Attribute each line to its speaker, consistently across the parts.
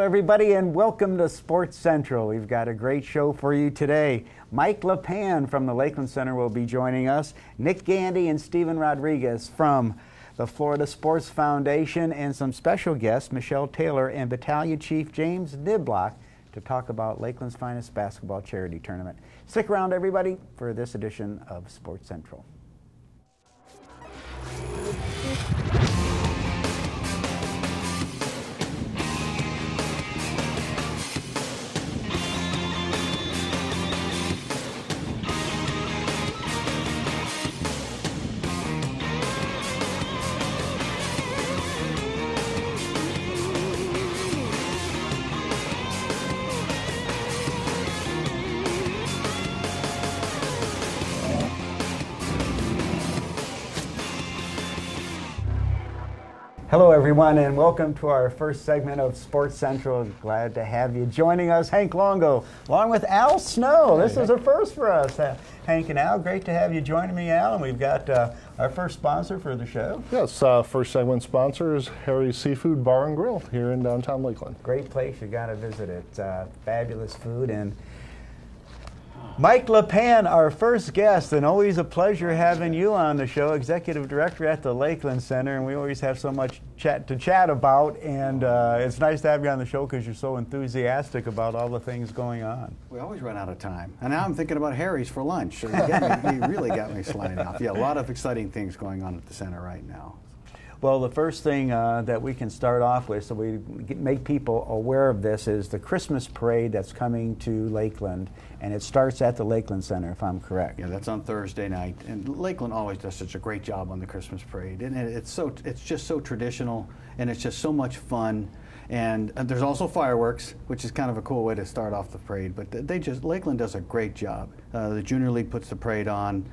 Speaker 1: everybody, and welcome to Sports Central. We've got a great show for you today. Mike LePan from the Lakeland Center will be joining us. Nick Gandy and Steven Rodriguez from the Florida Sports Foundation, and some special guests, Michele Taylor and Battalion Chief James Niblack, to talk about Lakeland's finest basketball charity tournament. Stick around, everybody, for this edition of Sports Central. Hello, everyone, and welcome to our first segment of Sports Central. Glad to have you joining us. Hank Longo, along with Al Snow. This is a first for us, Hank and Al. Great to have you joining me, Al. And we've got our first sponsor for the show.
Speaker 2: Yes, first segment sponsor is Harry's Seafood Bar and Grill here in downtown Lakeland.
Speaker 1: Great place. You got to visit it. Fabulous food. And Mike LePan, our first guest, and always a pleasure having you on the show, Executive Director at the Lakeland Center, and we always have so much to chat about, and it's nice to have you on the show because you're so enthusiastic about all the things going on.
Speaker 3: We always run out of time, and now I'm thinking about Harry's for lunch. So you really got me sliding off. Yeah, a lot of exciting things going on at the center right now.
Speaker 1: Well, the first thing that we can start off with, so we make people aware of this, is the Christmas parade that's coming to Lakeland, and it starts at the Lakeland Center, if I'm correct.
Speaker 3: Yeah, that's on Thursday night, and Lakeland always does such a great job on the Christmas parade, and it's just so traditional, and it's just so much fun. And there's also fireworks, which is kind of a cool way to start off the parade. But Lakeland does a great job. The Junior League puts the parade on.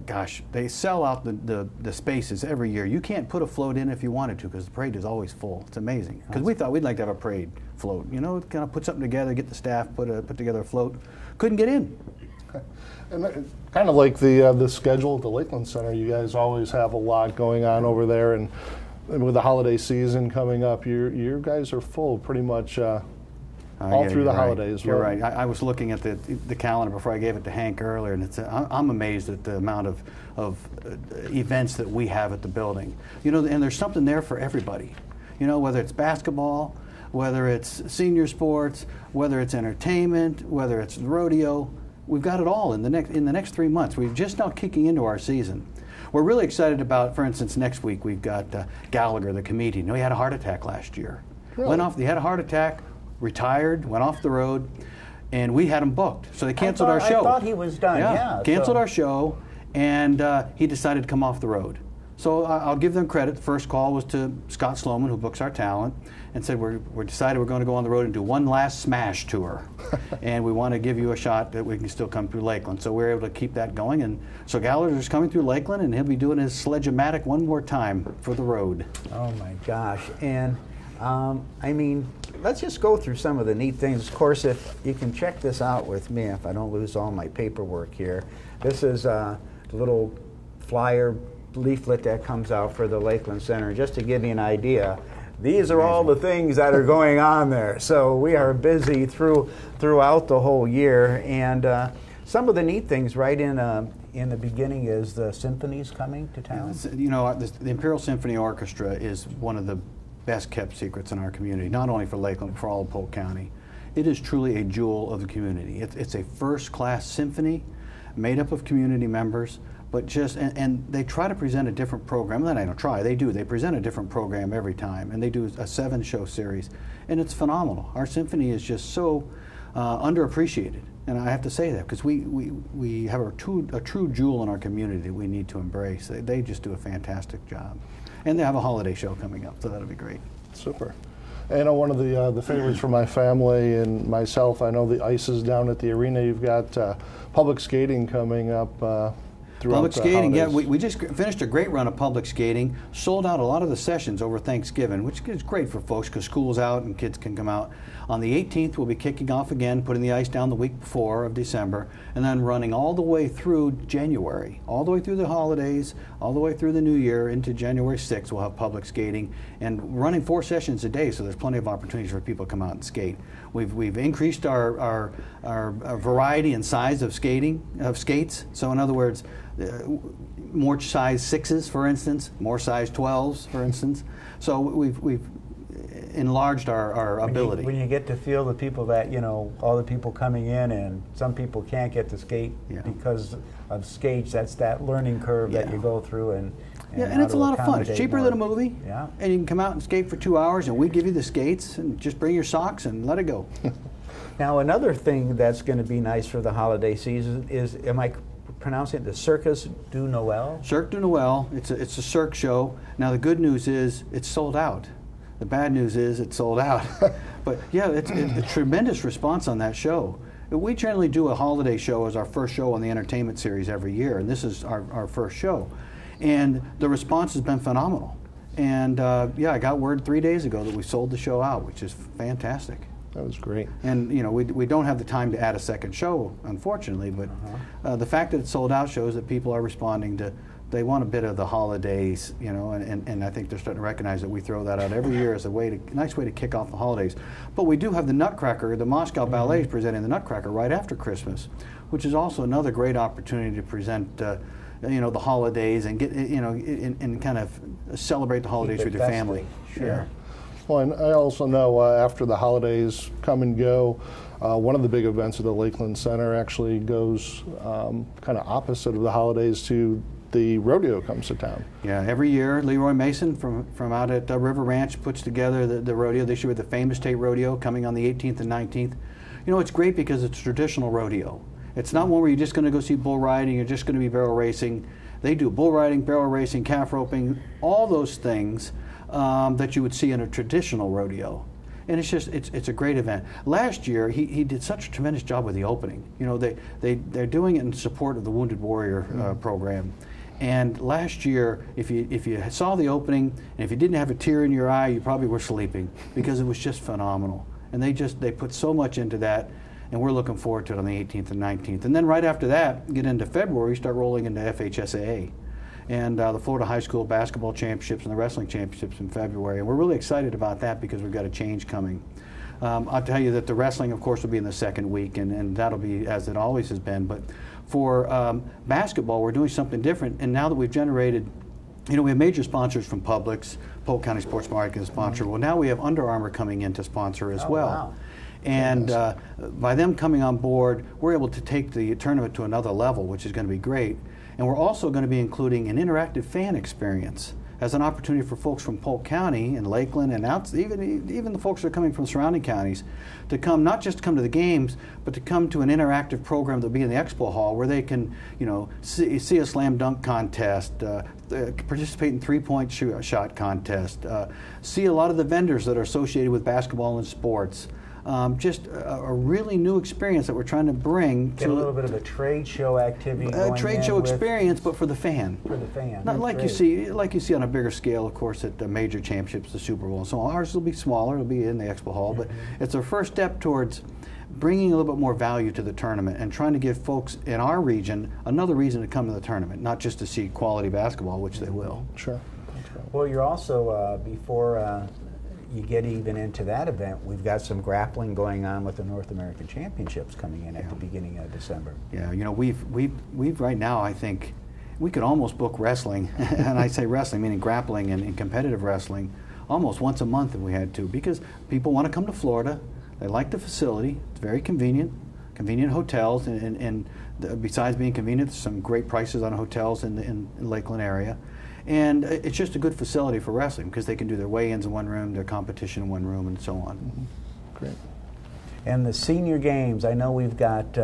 Speaker 3: Gosh, they sell out the spaces every year. You can't put a float in if you wanted to because the parade is always full. It's amazing. Because we thought we'd like to have a parade float. You know, kind of put something together, get the staff, put together a float. Couldn't get in.
Speaker 2: And kind of like the schedule at the Lakeland Center, you guys always have a lot going on over there. And with the holiday season coming up, you guys are full pretty much all through the holidays.
Speaker 3: You're right. I was looking at the calendar before I gave it to Hank earlier, and I'm amazed at the amount of events that we have at the building. You know, and there's something there for everybody. You know, whether it's basketball, whether it's senior sports, whether it's entertainment, whether it's rodeo, we've got it all in the next 3 months. We're just now kicking into our season. We're really excited about, for instance, next week we've got Gallagher, the comedian. You know, he had a heart attack last year.
Speaker 2: Really?
Speaker 3: He had a heart attack, retired, went off the road, and we had him booked. So they canceled our show.
Speaker 1: I thought he was done, yeah.
Speaker 3: Canceled our show, and he decided to come off the road. So I'll give them credit. The first call was to Scott Sloman, who books our talent, and said, we're decided we're going to go on the road and do one last smash tour. And we want to give you a shot that we can still come through Lakeland. So we're able to keep that going. And so Gallagher's coming through Lakeland, and he'll be doing his Sledge-O-Matic one more time for the road.
Speaker 1: Oh, my gosh. And I mean, let's just go through some of the neat things. Of course, if you can check this out with me, if I don't lose all my paperwork here. This is the little flyer leaflet that comes out for the Lakeland Center. Just to give you an idea, these are all the things that are going on there. So we are busy throughout the whole year. And some of the neat things right in the beginning is the symphonies coming to town.
Speaker 3: You know, the Imperial Symphony Orchestra is one of the best kept secrets in our community, not only for Lakeland, but for all of Polk County. It is truly a jewel of the community. It's a first-class symphony made up of community members, but and they try to present a different program. They don't try, they do. They present a different program every time, and they do a 7-show series, and it's phenomenal. Our symphony is just so underappreciated, and I have to say that because we have a true jewel in our community that we need to embrace. They just do a fantastic job. And they have a holiday show coming up, so that'll be great.
Speaker 2: Super. And one of the favorites for my family and myself, I know the ice is down at the arena. You've got public skating coming up throughout
Speaker 3: Public
Speaker 2: the
Speaker 3: skating, yeah.
Speaker 2: holidays.
Speaker 3: We just finished a great run of public skating, sold out a lot of the sessions over Thanksgiving, which is great for folks because school's out and kids can come out. On the 18th, we'll be kicking off again, putting the ice down the week before of December, and then running all the way through January, all the way through the holidays, all the way through the new year into January 6th. We'll have public skating and running 4 sessions a day, so there's plenty of opportunities for people to come out and skate. We've increased our variety and size of skates. So in other words, more size 6s, for instance, more size 12s, for instance. So we've enlarged our ability.
Speaker 1: When you get to feel the people that, all the people coming in, and some people can't get to skate because of skates, that's that learning curve that you go through. And
Speaker 3: it's a lot of fun. It's cheaper than a movie.
Speaker 1: Yeah.
Speaker 3: And you can come out and skate for 2 hours, and we give you the skates, and just bring your socks and let it go.
Speaker 1: Now, another thing that's going to be nice for the holiday season is, am I pronouncing it the Circus du Noël?
Speaker 3: Cirque du Noël. It's a cirque show. Now, the good news is it's sold out. The bad news is it's sold out. But yeah, it's a tremendous response on that show. We generally do a holiday show as our first show on the entertainment series every year, and this is our first show. And the response has been phenomenal. And I got word 3 days ago that we sold the show out, which is fantastic.
Speaker 2: That was great.
Speaker 3: And we don't have the time to add a second show, unfortunately, but the fact that it's sold out shows that people are responding to. They want a bit of the holidays, and I think they're starting to recognize that we throw that out every year as a nice way to kick off the holidays. But we do have the Nutcracker. The Moscow Ballet is presenting the Nutcracker right after Christmas, which is also another great opportunity to present, the holidays and get, and kind of celebrate the holidays with your family.
Speaker 1: Sure.
Speaker 3: Yeah.
Speaker 2: Well, and I also know after the holidays come and go, one of the big events at the Lakeland Center actually goes kind of opposite of the holidays to the rodeo comes to town.
Speaker 3: Yeah, every year Leroy Mason from out at River Ranch puts together the rodeo. This year with the famous State Rodeo coming on the 18th and 19th. It's great because it's a traditional rodeo. It's not one where you're just going to go see bull riding, you're just going to be barrel racing. They do bull riding, barrel racing, calf roping, all those things that you would see in a traditional rodeo. And it's a great event. Last year he did such a tremendous job with the opening. They're doing it in support of the Wounded Warrior program. And last year, if you saw the opening and if you didn't have a tear in your eye, you probably were sleeping because it was just phenomenal. And they put so much into that, and we're looking forward to it on the 18th and 19th. And then right after that, get into February, start rolling into FHSAA. And the Florida High School Basketball Championships and the Wrestling Championships in February. And we're really excited about that because we've got a change coming. I'll tell you that the wrestling, of course, will be in the second week, and that'll be as it always has been. But for basketball, we're doing something different. And now that we've generated, we have major sponsors from Publix, Polk County Sports Market is a sponsor. Well, now we have Under Armour coming in to sponsor as well.
Speaker 1: Wow.
Speaker 3: And by them coming on board, we're able to take the tournament to another level, which is going to be great. And we're also going to be including an interactive fan experience as an opportunity for folks from Polk County and Lakeland and even the folks that are coming from surrounding counties to come, not just to come to the games, but to come to an interactive program that'll be in the expo hall where they can, see a slam dunk contest, participate in three-point shot contest, see a lot of the vendors that are associated with basketball and sports. Just a really new experience that we're trying to bring.
Speaker 1: Get a little bit of a trade show activity.
Speaker 3: A trade show experience, but for the fan.
Speaker 1: For the fan.
Speaker 3: Not like you see on a bigger scale, of course, at the major championships, the Super Bowl. So ours will be smaller. It'll be in the expo hall, but it's our first step towards bringing a little bit more value to the tournament and trying to give folks in our region another reason to come to the tournament, not just to see quality basketball, which they will.
Speaker 2: Sure.
Speaker 1: Well, you're also before. You get even into that event, we've got some grappling going on with the North American Championships coming in at the beginning of December.
Speaker 3: Yeah, we've right now, I think, we could almost book wrestling, and I say wrestling, meaning grappling and competitive wrestling, almost once a month if we had to, because people want to come to Florida. They like the facility. It's very convenient hotels, and besides being convenient, there's some great prices on hotels in the Lakeland area. And it's just a good facility for wrestling because they can do their weigh-ins in one room, their competition in one room, and so on.
Speaker 2: Great.
Speaker 1: And the senior games, I know we've got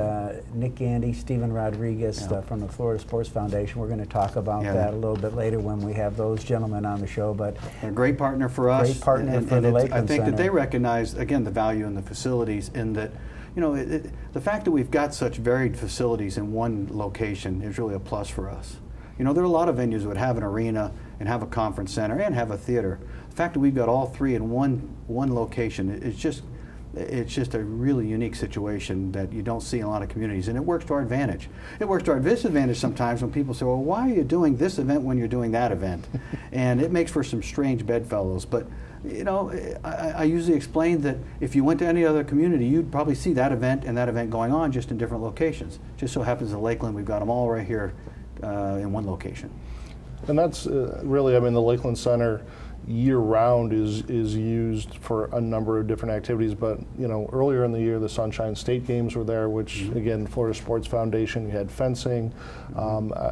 Speaker 1: Nick Gandy, Steven Rodriguez from the Florida Sports Foundation. We're going to talk about that a little bit later when we have those gentlemen on the show. But
Speaker 3: they're a great partner for us.
Speaker 1: Great partner for the Lakeland
Speaker 3: I think
Speaker 1: Center.
Speaker 3: that they recognize, again, the value in the facilities in that, you know, the fact that we've got such varied facilities in one location is really a plus for us. You know, there are a lot of venues that would have an arena and have a conference center and have a theater. The fact that we've got all three in one location is just, it's just a really unique situation that you don't see in a lot of communities, and it works to our advantage. It works to our disadvantage sometimes when people say, well, why are you doing this event when you're doing that event? And it makes for some strange bedfellows. But, you know, I usually explain that if you went to any other community, you'd probably see that event and that event going on just in different locations. Just so happens in Lakeland, we've got them all right here in one location.
Speaker 2: And that's really, I mean, the Lakeland Center year-round is used for a number of different activities, but, you know, earlier in the year, the Sunshine State Games were there, which, again, Florida Sports Foundation, you had fencing.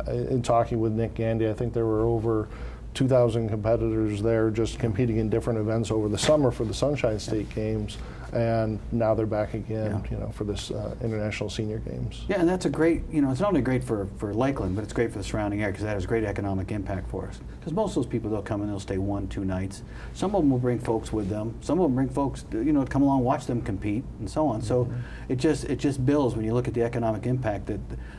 Speaker 2: In talking with Nick Gandy, I think there were over 2,000 competitors there just competing in different events over the summer for the Sunshine State Games, and now they're back again, you know, for this International Senior Games.
Speaker 3: Yeah, and that's a great, you know, it's not only great for Lakeland, but it's great for the surrounding area because that has great economic impact for us. Because most of those people, they'll come and they'll stay 1-2 nights. Some of them will bring folks with them. Some of them bring folks, you know, to come along, watch them compete, and so on. So it just builds when you look at the economic impact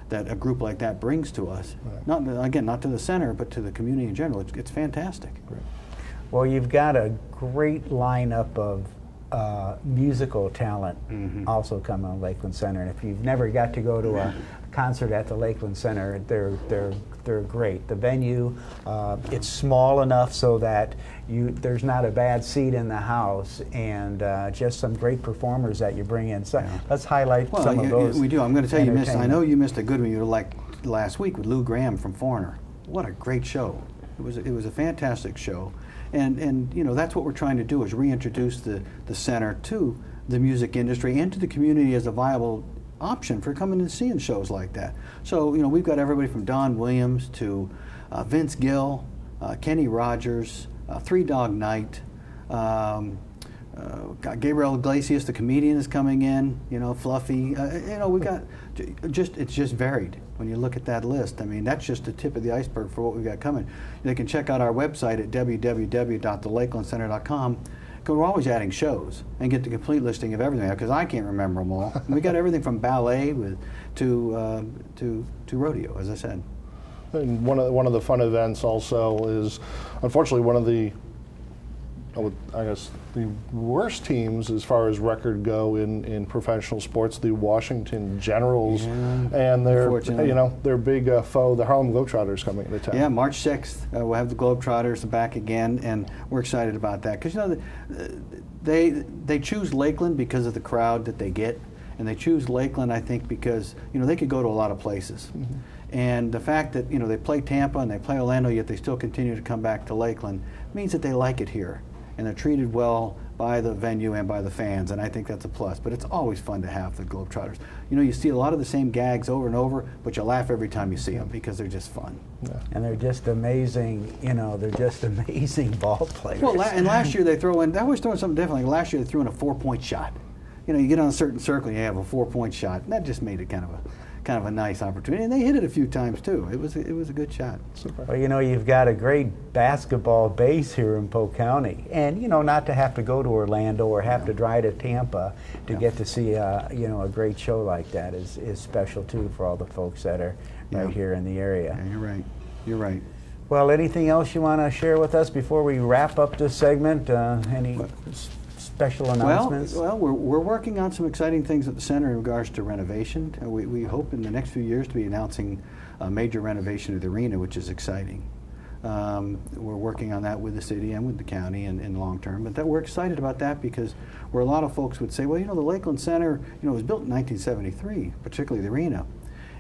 Speaker 3: that a group like that brings to us. Right. Not to the center, but to the community in general. It's fantastic.
Speaker 2: Right.
Speaker 1: Well, you've got a great lineup of musical talent also come on Lakeland Center, and if you've never got to go to a concert at the Lakeland Center, they're great. The venue, it's small enough so that there's not a bad seat in the house, and just some great performers that you bring in. So let's highlight some of those.
Speaker 3: We do. I'm going to tell you, I know you missed a good one. You were like last week with Lou Graham from Foreigner. What a great show! It was a fantastic show. And you know, that's what we're trying to do, is reintroduce the center to the music industry and to the community as a viable option for coming and seeing shows like that. So, you know, we've got everybody from Don Williams to Vince Gill, Kenny Rogers, Three Dog Night, Gabriel Iglesias, the comedian, is coming in, you know, Fluffy. You know, we got it's just varied. When you look at that list, I mean, that's just the tip of the iceberg for what we've got coming. They can check out our website at www.thelakelandcenter.com, because we're always adding shows, and get the complete listing of everything, because I can't remember them all. We got everything from ballet to rodeo, as I said.
Speaker 2: And one of the fun events also is, unfortunately, one of the, I guess, the worst teams as far as record go in professional sports, the Washington Generals, and their big foe, the Harlem Globetrotters, coming into town.
Speaker 3: Yeah, March 6th, we'll have the Globetrotters back again, and we're excited about that, because, you know, they choose Lakeland because of the crowd that they get, and they choose Lakeland, I think, because, you know, they could go to a lot of places. And the fact that, you know, they play Tampa and they play Orlando, yet they still continue to come back to Lakeland, means that they like it here, and they're treated well by the venue and by the fans, and I think that's a plus. But it's always fun to have the Globetrotters. You know, you see a lot of the same gags over and over, but you laugh every time you see them because they're just fun.
Speaker 2: Yeah.
Speaker 1: And they're just amazing, you know, they're just amazing ball players.
Speaker 3: Well, and last year they throw in, they always throw in something different. Like last year they threw in a 4-point shot. You know, you get on a certain circle and you have a 4-point shot, and that just made it kind of a nice opportunity, and they hit it a few times too. It was a good shot.
Speaker 2: Super.
Speaker 1: Well, you know, you've got a great basketball base here in Polk County, and you know, not to have to go to Orlando or have to drive to Tampa to get to see you know, a great show like that is special too for all the folks that are right here in the area.
Speaker 3: Yeah, you're right. You're right.
Speaker 1: Well, anything else you want to share with us before we wrap up this segment? Any special announcements?
Speaker 3: Well, we're working on some exciting things at the center in regards to renovation. We hope in the next few years to be announcing a major renovation of the arena, which is exciting. We're working on that with the city and with the county in long term, but we're excited about that because where a lot of folks would say, well, you know, the Lakeland Center, you know, was built in 1973, particularly the arena,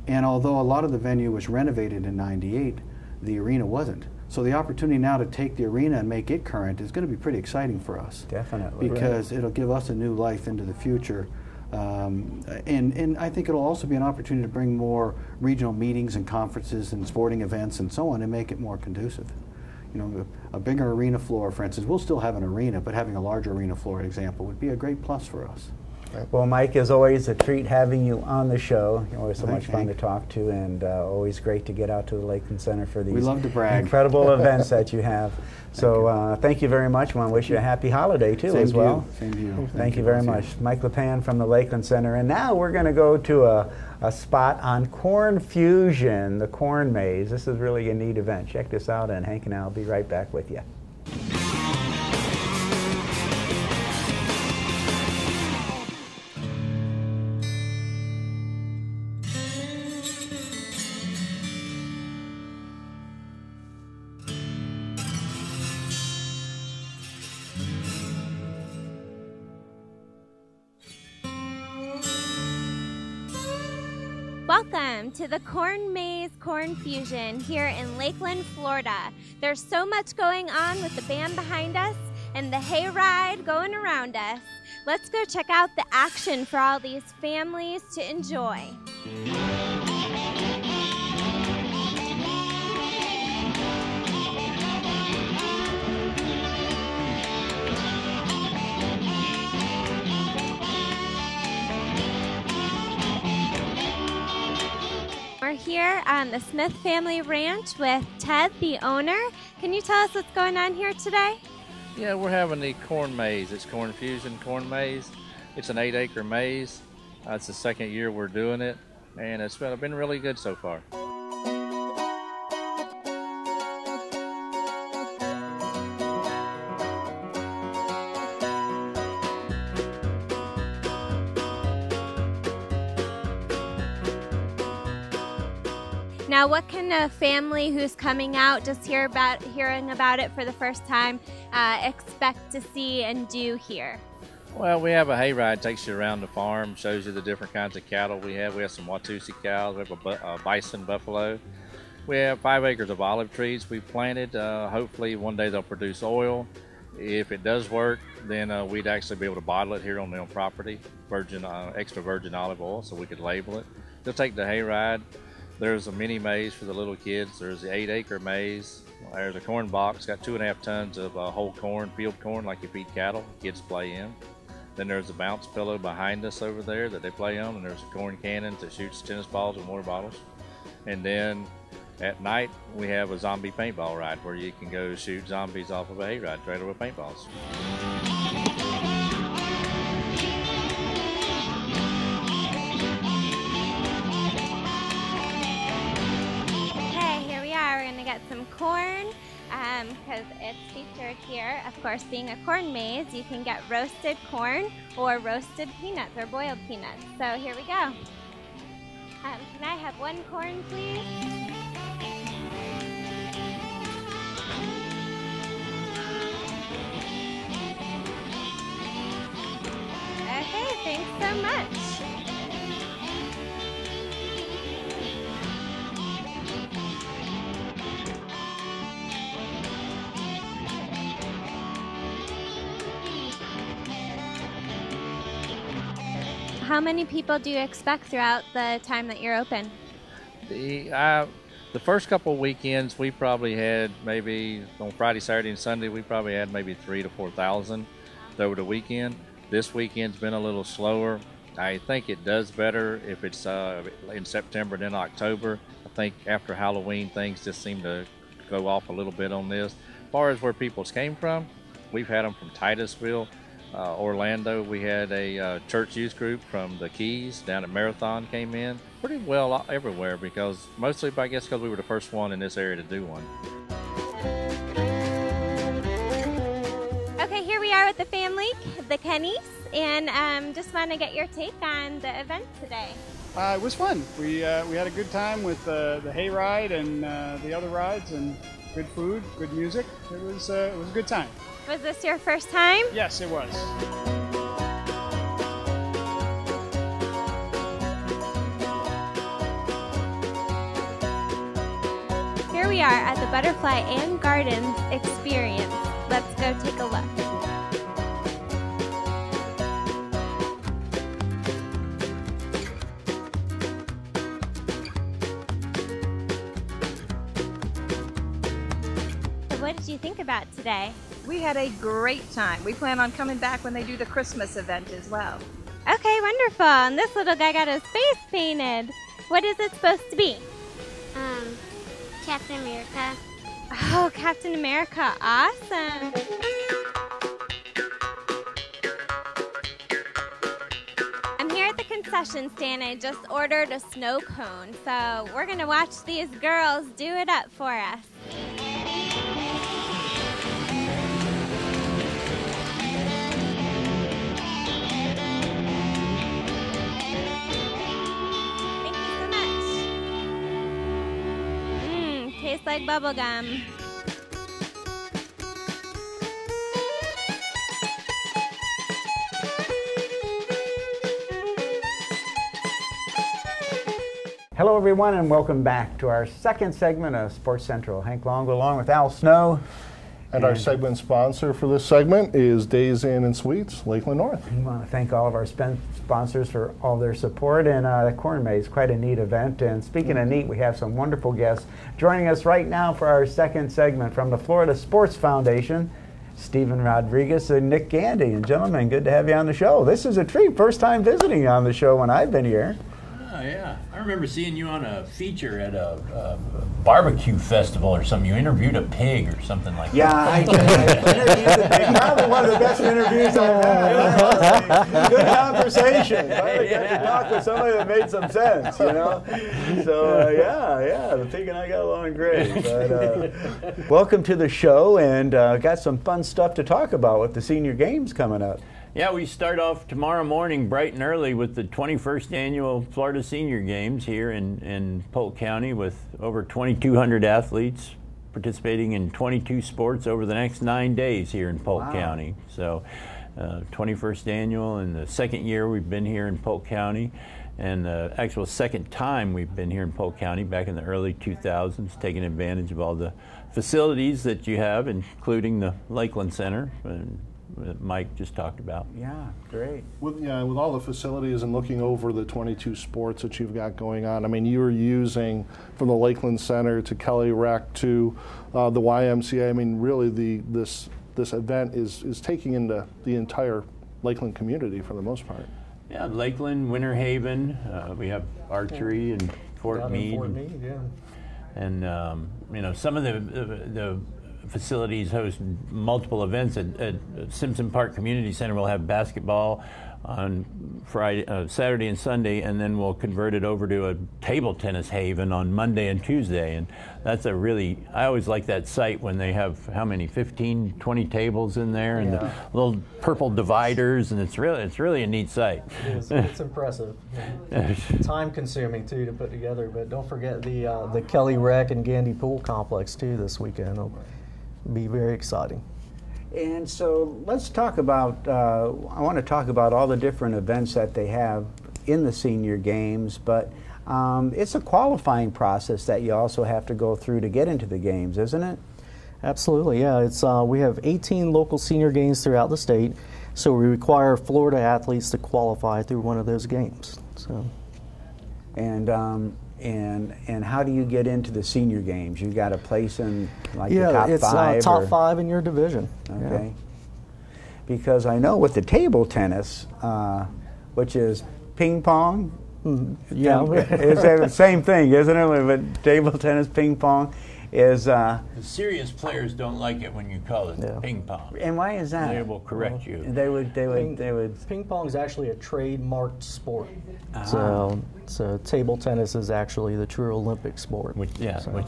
Speaker 3: and although a lot of the venue was renovated in '98, the arena wasn't. So the opportunity now to take the arena and make it current is going to be pretty exciting for us.
Speaker 1: Definitely.
Speaker 3: Because it'll give us a new life into the future. And I think it'll also be an opportunity to bring more regional meetings and conferences and sporting events and so on and make it more conducive. You know, a bigger arena floor, for instance, we'll still have an arena, but having a larger arena floor, for example, would be a great plus for us.
Speaker 1: Well, Mike, as always, a treat having you on the show. You're always so much fun
Speaker 3: Hank.
Speaker 1: to talk to, and always great to get out to the Lakeland Center for these
Speaker 3: We love to brag.
Speaker 1: incredible events that you have. So thank you very much. I want to wish you a happy holiday, too,
Speaker 3: Same
Speaker 1: as
Speaker 3: to
Speaker 1: well.
Speaker 3: you. Same to you.
Speaker 1: Thank you very much. Mike LePan from the Lakeland Center. And now we're going to go to a spot on CornFusion, the corn maze. This is really a neat event. Check this out, and Hank and I will be right back with you.
Speaker 4: Welcome to the Corn Maze CornFusion here in Lakeland, Florida. There's so much going on with the band behind us and the hayride going around us. Let's go check out the action for all these families to enjoy. We're here on the Smith Family Ranch with Ted, the owner. Can you tell us what's going on here today?
Speaker 5: Yeah, we're having the corn maze. It's CornFusion corn maze. It's an 8-acre maze. It's the second year we're doing it, and it's been really good so far.
Speaker 4: Now, what can a family who's coming out, just hearing about it for the first time, expect to see and do here?
Speaker 5: Well, we have a hayride, takes you around the farm, shows you the different kinds of cattle we have. We have some Watusi cows, we have a bison buffalo. We have 5 acres of olive trees we planted. Hopefully one day they'll produce oil. If it does work, then we'd actually be able to bottle it here on the property, extra virgin olive oil, so we could label it. They'll take the hayride. There's a mini maze for the little kids. There's the 8-acre maze. There's a corn box, got 2.5 tons of whole corn, field corn, like you feed cattle. Kids play in. Then there's a bounce pillow behind us over there that they play on, and there's a corn cannon that shoots tennis balls and water bottles. And then at night, we have a zombie paintball ride where you can go shoot zombies off of a hayride trailer with paintballs.
Speaker 4: Some corn because it's featured here. Of course, being a corn maze, you can get roasted corn or roasted peanuts or boiled peanuts. So here we go. Can I have one corn, please? Okay, thanks so much. How many people do you expect throughout the time that you're open?
Speaker 5: The first couple of weekends, we probably had maybe, on Friday, Saturday, and Sunday, we probably had maybe 3,000 to 4,000 over the weekend. This weekend's been a little slower. I think it does better if it's in September than October. I think after Halloween, things just seem to go off a little bit on this. As far as where people came from, we've had them from Titusville, Orlando. We had a church youth group from the Keys down at Marathon came in. Pretty well everywhere, because mostly, I guess, because we were the first one in this area to do one.
Speaker 4: Okay, here we are with the family, the Kennys, and just want to get your take on the event today.
Speaker 6: It was fun. We had a good time with the hayride and the other rides, and good food, good music. It was a good time.
Speaker 4: Was this your first time?
Speaker 6: Yes, it was.
Speaker 4: Here we are at the Butterfly and Gardens experience. Let's go take a look. So what did you think about today?
Speaker 7: We had a great time. We plan on coming back when they do the Christmas event as well.
Speaker 4: Okay, wonderful. And this little guy got his face painted. What is it supposed to be?
Speaker 7: Captain America.
Speaker 4: Oh, Captain America. Awesome. I'm here at the concession stand. I just ordered a snow cone. So we're going to watch these girls do it up for us. Tastes like bubble gum.
Speaker 1: Hello, everyone, and welcome back to our second segment of Sports Central. Hank Long, along with Al Snow.
Speaker 2: And our segment sponsor for this segment is Days Inn and Suites, Lakeland North.
Speaker 1: We want to thank all of our sponsors for all their support, and the Corn Maze, quite a neat event. And speaking of neat, we have some wonderful guests joining us right now for our second segment from the Florida Sports Foundation, Stephen Rodriguez and Nick Gandy. And gentlemen, good to have you on the show. This is a treat, first time visiting on the show when I've been here.
Speaker 8: Oh, yeah. I remember seeing you on a feature at a barbecue festival or something. You interviewed a pig or something like
Speaker 1: Yeah, I interviewed the pig. Probably one of the best interviews I've had. Good conversation. Finally got to talk with somebody that made some sense, you know? So, yeah, the pig and I got along great. But, welcome to the show, and got some fun stuff to talk about with the senior games coming up.
Speaker 8: Yeah, we start off tomorrow morning bright and early with the 21st annual Florida Senior Games here in Polk County with over 2,200 athletes participating in 22 sports over the next 9 days here in Polk County. So 21st annual, and the second year we've been here in Polk County, and the actual second time we've been here in Polk County back in the early 2000s, taking advantage of all the facilities that you have, including the Lakeland Center that Mike just talked about.
Speaker 1: Yeah, great.
Speaker 2: With all the facilities and looking over the 22 sports that you've got going on, I mean, you're using from the Lakeland Center to Kelly Rec to the YMCA. I mean, really, this event is taking into the entire Lakeland community for the most part.
Speaker 8: Yeah, Lakeland, Winter Haven. We have archery and Fort Meade. And you know, some of the facilities host multiple events. At Simpson Park Community Center, we'll have basketball on Saturday and Sunday, and then we'll convert it over to a table tennis haven on Monday and Tuesday. And that's I always like that site when they have, 15, 20 tables in there, and the little purple dividers, and it's really a neat site.
Speaker 9: It's impressive. Time consuming too to put together, but don't forget the Kelly Rec and Gandy Pool Complex too this weekend. It'll be very exciting.
Speaker 1: And so let's talk about, I want to talk about all the different events that they have in the senior games, but it's a qualifying process that you also have to go through to get into the games, isn't it?
Speaker 9: Absolutely, yeah. It's we have 18 local senior games throughout the state, so we require Florida athletes to qualify through one of those games. So.
Speaker 1: And how do you get into the senior games? You got a place in like the top
Speaker 9: it's,
Speaker 1: five?
Speaker 9: Yeah, top five in your division.
Speaker 1: Okay. Yeah. Because I know with the table tennis, which is ping pong,
Speaker 9: yeah,
Speaker 1: it's the same thing, isn't it? But table tennis, ping pong is.
Speaker 8: The serious players don't like it when you call it ping pong.
Speaker 1: And why is that?
Speaker 8: They will correct you.
Speaker 1: They would.
Speaker 9: Ping pong is actually a trademarked sport. So table tennis is actually the true Olympic sport.
Speaker 8: Which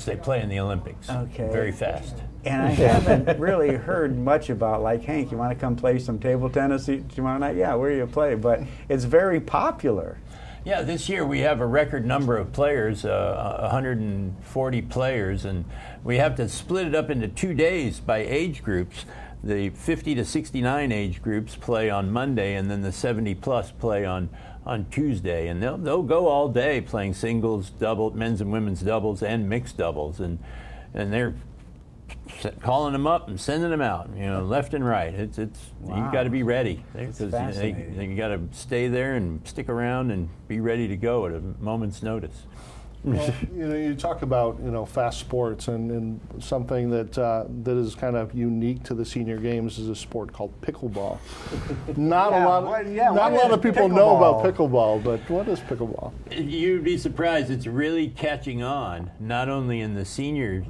Speaker 8: they play in the Olympics.
Speaker 1: Okay.
Speaker 8: Very fast.
Speaker 1: And I haven't really heard much about, like, Hank, you want to come play some table tennis tomorrow night? Yeah, where do you play? But it's very popular.
Speaker 8: Yeah, this year we have a record number of players, 140 players, and we have to split it up into 2 days by age groups. The 50 to 69 age groups play on Monday, and then the 70 plus play on Tuesday, and they'll go all day playing singles, men's and women's doubles, and mixed doubles, and they're calling them up and sending them out, left and right. Wow. You've got to be ready. You got to stay there and stick around and be ready to go at a moment's notice.
Speaker 2: Well, you talk about fast sports, and something that that is kind of unique to the senior games is a sport called pickleball. Not a lot of people know about pickleball, but what is pickleball?
Speaker 8: You'd be surprised. It's really catching on, not only in the senior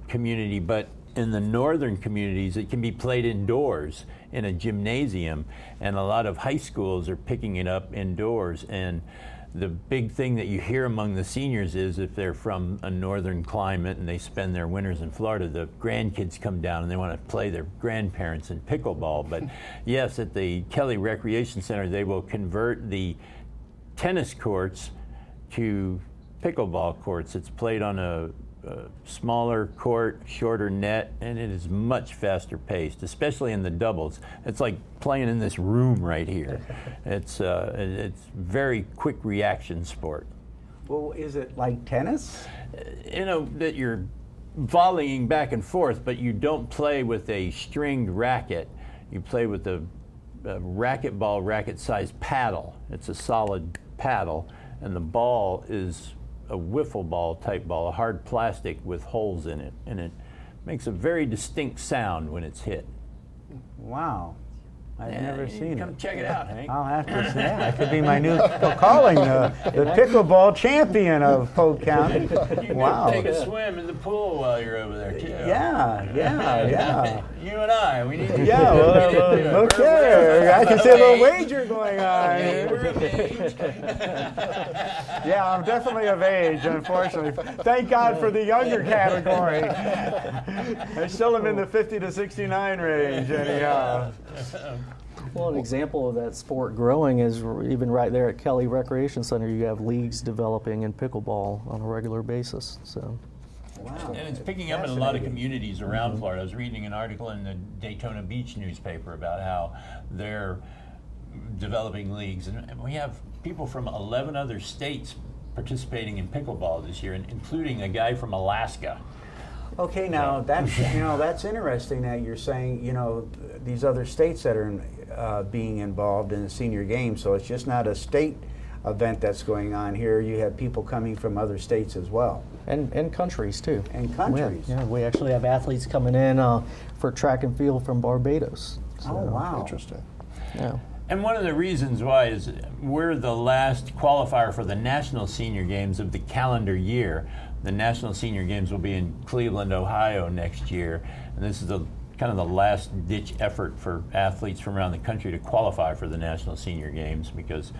Speaker 8: community, but in the northern communities. It can be played indoors in a gymnasium, and a lot of high schools are picking it up indoors. And the big thing that you hear among the seniors is if they're from a northern climate and they spend their winters in Florida, the grandkids come down and they want to play their grandparents in pickleball. But yes, at the Kelly Recreation Center, they will convert the tennis courts to pickleball courts. It's played on a smaller court, shorter net, and it is much faster paced, especially in the doubles. It's like playing in this room right here. It's very quick reaction sport.
Speaker 1: Well, is it like tennis?
Speaker 8: That you're volleying back and forth, but you don't play with a stringed racket. You play with a racquetball, racket-sized paddle. It's a solid paddle, and the ball is a wiffle ball type ball, a hard plastic with holes in it, and it makes a very distinct sound when it's hit.
Speaker 1: Wow. I've never seen it.
Speaker 8: Come check it out, Hank.
Speaker 1: I'll have to say that could be my new calling, the pickleball champion of Polk County.
Speaker 8: You
Speaker 1: Wow.
Speaker 8: can take a swim in the pool while you're over there, too.
Speaker 1: Yeah.
Speaker 8: You and I, we need to
Speaker 1: Yeah, well, look there. I can see a little wager going on.
Speaker 8: We're of age.
Speaker 1: Yeah, I'm definitely of age, unfortunately. Thank God for the younger category. I still am in the 50 to 69 range, anyhow.
Speaker 9: Well, an example of that sport growing is even right there at Kelly Recreation Center. You have leagues developing in pickleball on a regular basis. So.
Speaker 1: Wow.
Speaker 8: And it's picking up in a lot of communities around Florida. I was reading an article in the Daytona Beach newspaper about how they're developing leagues. And we have people from 11 other states participating in pickleball this year, including a guy from Alaska.
Speaker 1: Okay, now that's that's interesting that you're saying these other states that are being involved in the senior games. So it's just not a state event that's going on here. You have people coming from other states as well,
Speaker 9: and countries too.
Speaker 1: And countries.
Speaker 9: Yeah, we actually have athletes coming in for track and field from Barbados. So,
Speaker 1: oh wow,
Speaker 2: interesting.
Speaker 9: Yeah.
Speaker 8: And one of the reasons why is we're the last qualifier for the National Senior Games of the calendar year. The National Senior Games will be in Cleveland, Ohio next year, and this is kind of the last-ditch effort for athletes from around the country to qualify for the National Senior Games, because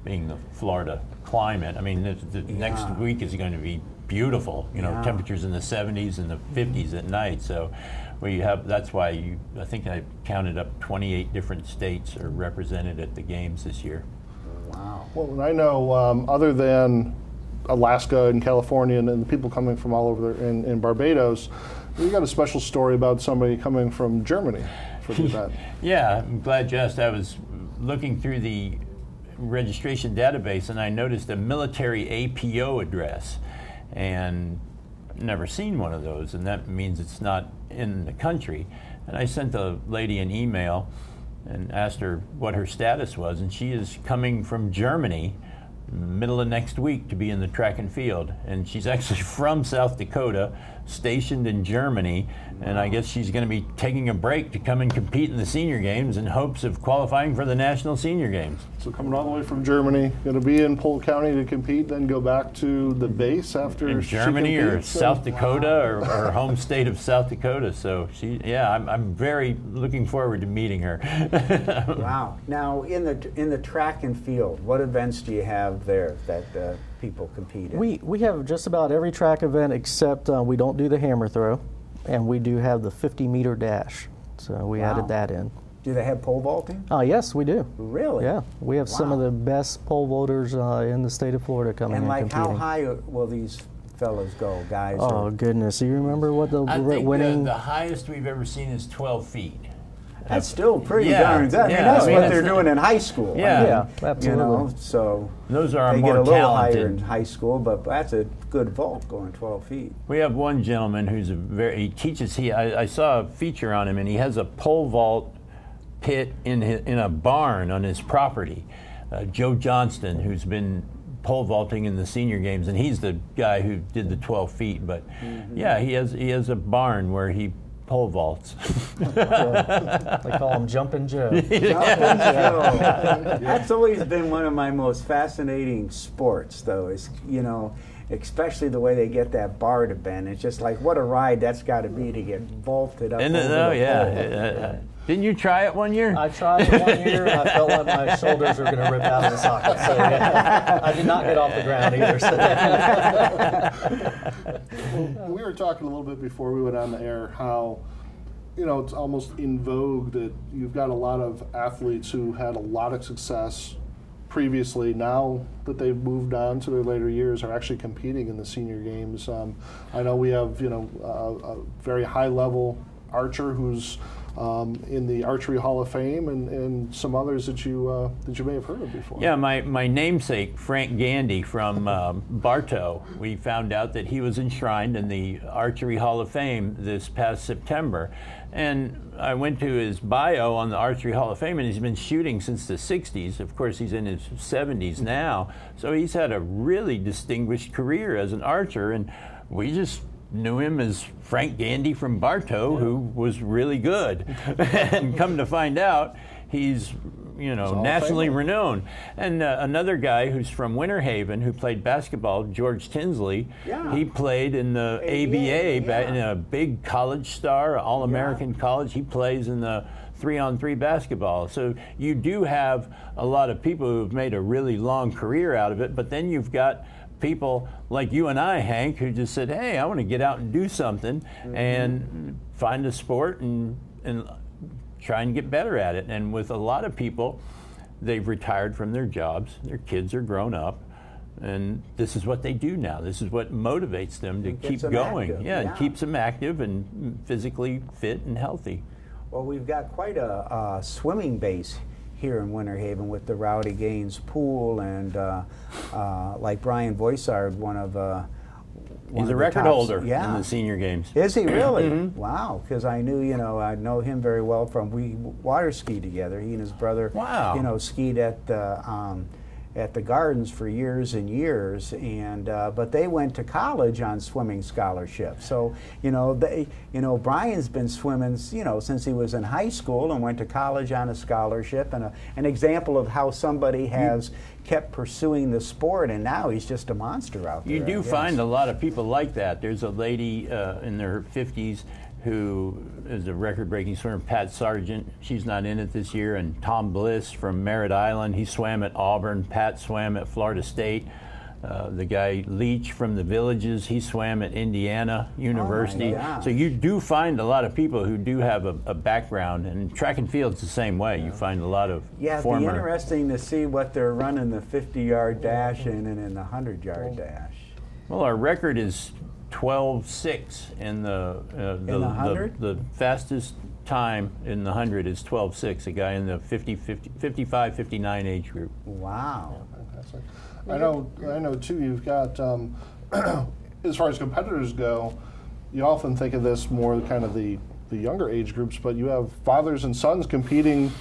Speaker 8: being the Florida climate, I mean, the next week is going to be beautiful, temperatures in the 70s and the 50s at night, so that's why I think I counted up 28 different states are represented at the games this year.
Speaker 1: Wow.
Speaker 2: Well, and I know other than Alaska and California and the people coming from all over there in Barbados, we got a special story about somebody coming from Germany for the event.
Speaker 8: Yeah, I'm glad you asked. I was looking through the registration database and I noticed a military APO address, and never seen one of those, and that means it's not in the country. And I sent the lady an email and asked her what her status was, and she is coming from Germany middle of next week to be in the track and field, and she's actually from South Dakota, stationed in Germany, and I guess she's going to be taking a break to come and compete in the senior games in hopes of qualifying for the National Senior Games.
Speaker 2: So coming all the way from Germany, going to be in Polk County to compete, then go back to the base after
Speaker 8: in Germany or South Dakota or her home state of South Dakota. So I'm very looking forward to meeting her.
Speaker 1: Wow. Now in the track and field, what events do you have there that people compete in?
Speaker 9: We have just about every track event except we don't do the hammer throw, and we do have the 50-meter dash. So we added that in.
Speaker 1: Do they have pole vaulting?
Speaker 9: Yes, we do.
Speaker 1: Really?
Speaker 9: Yeah, we have some of the best pole vaulters in the state of Florida coming in competing.
Speaker 1: And how high will these fellows go, guys?
Speaker 9: Oh goodness, do you remember what the winning?
Speaker 8: I think the highest we've ever seen is 12 feet.
Speaker 1: That's still pretty darn good. That's what they're doing in high school.
Speaker 9: Yeah, absolutely.
Speaker 1: So
Speaker 8: those are
Speaker 1: they
Speaker 8: more
Speaker 1: get a little
Speaker 8: talented.
Speaker 1: higher in high school, but that's a good vault going 12 feet.
Speaker 8: We have one gentleman who's he teaches. I saw a feature on him, and he has a pole vault pit in a barn on his property. Joe Johnston, who's been pole vaulting in the senior games, and he's the guy who did the 12 feet. But yeah, he has a barn where he pole vaults.
Speaker 9: They call him Jumpin' Joe.
Speaker 1: That's always been one of my most fascinating sports, though, is, you know, especially the way they get that bar to bend. It's just like, what a ride that's got to be to get vaulted up over the pole.
Speaker 8: Didn't you try it one year?
Speaker 9: I tried it one year, and I felt like my shoulders were going to rip out of the socket. So yeah, I did not get off the ground either.
Speaker 2: So. We were talking a little bit before we went on the air how, you know, it's almost in vogue that you've got a lot of athletes who had a lot of success previously. Now that they've moved on to their later years, are actually competing in the senior games. I know we have, you know, a very high-level archer who's in the Archery Hall of Fame, and some others that you may have heard of before.
Speaker 8: Yeah, my namesake, Frank Gandy from Bartow, we found out that he was enshrined in the Archery Hall of Fame this past September. And I went to his bio on the Archery Hall of Fame, and he's been shooting since the 60s. Of course, he's in his 70s now. So he's had a really distinguished career as an archer, and we just knew him as Frank Gandy from Bartow, who was really good. And come to find out, he's, you know, nationally renowned. And another guy who's from Winter Haven who played basketball, George Tinsley, he played in the ABA, in a big college star, All-American college. He plays in the 3-on-3 basketball. So you do have a lot of people who've made a really long career out of it, but then you've got people like you and I, Hank, who just said, hey, I want to get out and do something and find a sport and try and get better at it. And with a lot of people, they've retired from their jobs, their kids are grown up, and this is what they do now. This is what motivates them to keep going. It keeps them active and physically fit and healthy.
Speaker 1: Well, we've got quite a swimming base here in Winter Haven with the Rowdy Gaines pool, and like Brian Voisard,
Speaker 8: he's a record holder in the senior games.
Speaker 1: Is he really? Wow, because I know him very well from, we water ski together. He and his brother, you know, skied at the Gardens for years and years, and but they went to college on swimming scholarship. So Brian's been swimming, you know, since he was in high school, and went to college on a scholarship, and an example of how somebody has kept pursuing the sport, and now he's just a monster out there.
Speaker 8: You do find a lot of people like that. There's a lady in her 50s who is a record-breaking swimmer, Pat Sargent. She's not in it this year. And Tom Bliss from Merritt Island, he swam at Auburn. Pat swam at Florida State. The guy Leach from the Villages, he swam at Indiana University. So you do find a lot of people who do have a background, and track and field's the same way. You find a lot of former.
Speaker 1: It'd be interesting to see what they're running the 50-yard dash in and in the 100-yard dash.
Speaker 8: Well, our record is 12.6 in the 100? The fastest time in the 100 is 12.6, a guy in the 55, 59 age group.
Speaker 1: Wow.
Speaker 2: Fantastic. I know too, you've got, as far as competitors go, you often think of this more kind of the younger age groups, but you have fathers and sons competing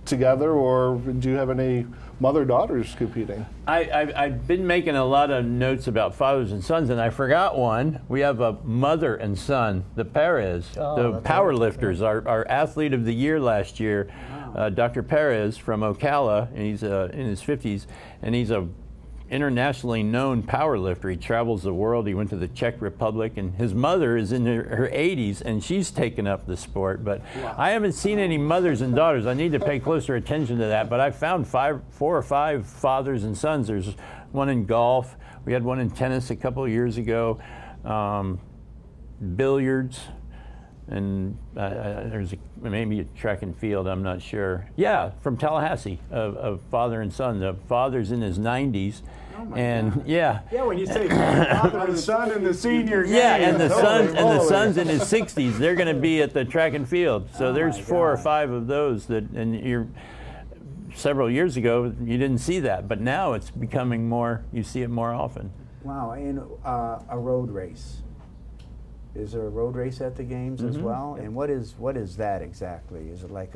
Speaker 2: together, or do you have any mother-daughters competing?
Speaker 8: I've been making a lot of notes about fathers and sons, and I forgot one. We have a mother and son, the Perez, the power lifters, our athlete of the year last year, Dr. Perez from Ocala, and he's in his 50s, and he's a internationally known power lifter. He travels the world. He went to the Czech Republic, and his mother is in her 80s, and she's taken up the sport. But I haven't seen any mothers and daughters. I need to pay closer attention to that. But I found 4 or 5 fathers and sons. There's one in golf. We had one in tennis a couple of years ago. Billiards. And there's maybe a track and field, I'm not sure. Yeah, from Tallahassee, a father and son. The father's in his 90s. And God.
Speaker 1: Yeah, when you say father and son in the senior game.
Speaker 8: Yeah, and the son's in his 60s. They're going to be at the track and field. So there's 4 or 5 of those and several years ago you didn't see that, but now it's becoming more. You see it more often.
Speaker 1: Wow, and a road race. Is there a road race at the games as well? And what is that exactly? Is it like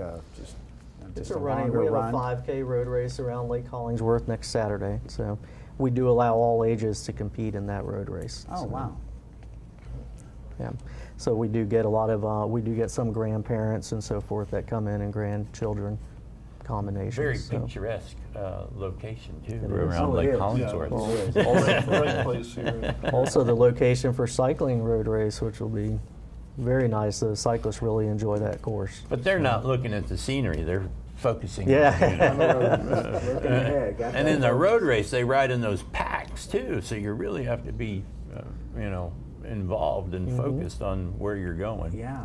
Speaker 9: it's a running? We have a 5K road race around Lake Hollingsworth next Saturday. So we do allow all ages to compete in that road race.
Speaker 1: Oh,
Speaker 9: So,
Speaker 1: wow.
Speaker 9: Yeah. So we do get a lot of, we do get some grandparents and so forth that come in and grandchildren combinations.
Speaker 8: Very
Speaker 9: so.
Speaker 8: picturesque location too,
Speaker 9: It is.
Speaker 8: around
Speaker 1: Oh, it
Speaker 8: Lake
Speaker 1: is.
Speaker 8: Hollingsworth.
Speaker 9: Well,
Speaker 2: Right place here.
Speaker 9: also the location for cycling road race, which will be very nice. The cyclists really enjoy that course.
Speaker 8: But they're not looking at the scenery; they're focusing.
Speaker 9: Yeah.
Speaker 1: Looking ahead, got
Speaker 8: And
Speaker 1: that
Speaker 8: in the
Speaker 1: road.
Speaker 8: road race, they ride in those packs too, so you really have to be, involved and focused on where you're going.
Speaker 1: Yeah.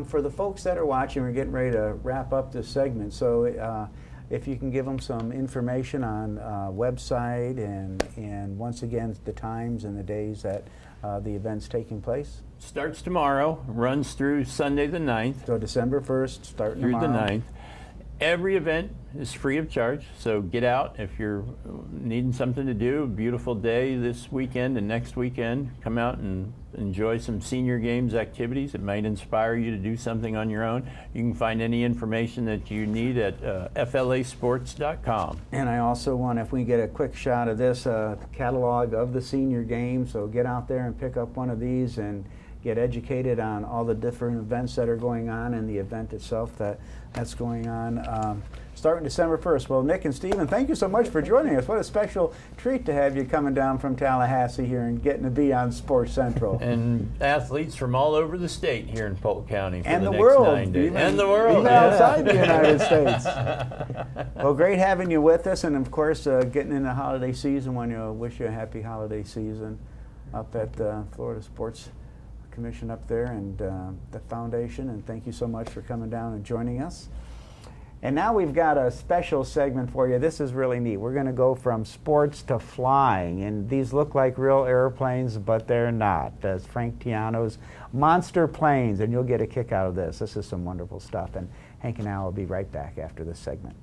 Speaker 1: For the folks that are watching, we're getting ready to wrap up this segment. So if you can give them some information on website and once again the times and the days that the event's taking place.
Speaker 8: Starts tomorrow, runs through Sunday the 9th.
Speaker 1: So December 1st, starting
Speaker 8: Through
Speaker 1: tomorrow.
Speaker 8: the 9th. Every event is free of charge, so get out if you're needing something to do. A beautiful day this weekend and next weekend. Come out and enjoy some senior games activities. It might inspire you to do something on your own. You can find any information that you need at flasports.com.
Speaker 1: And I also want, if we get a quick shot of this catalog of the senior games, so get out there and pick up one of these and get educated on all the different events that are going on and the event itself that's going on. Starting December 1st. Well, Nick and Stephen, thank you so much for joining us. What a special treat to have you coming down from Tallahassee here and getting to be on Sports Central.
Speaker 8: And athletes from all over the state here in Polk County for
Speaker 1: And
Speaker 8: the
Speaker 1: the
Speaker 8: next
Speaker 1: world.
Speaker 8: 9 days.
Speaker 1: Even-
Speaker 8: And the world.
Speaker 1: even outside the United States. Well, great having you with us, and of course, getting into holiday season. Want to wish you a happy holiday season up at Florida Sports Commission up there and the foundation, and thank you so much for coming down and joining us. And now we've got a special segment for you. This is really neat. We're going to go from sports to flying, and these look like real airplanes, but they're not. That's Frank Tiano's Monster Planes, and you'll get a kick out of this. This is some wonderful stuff, and Hank and I will be right back after this segment.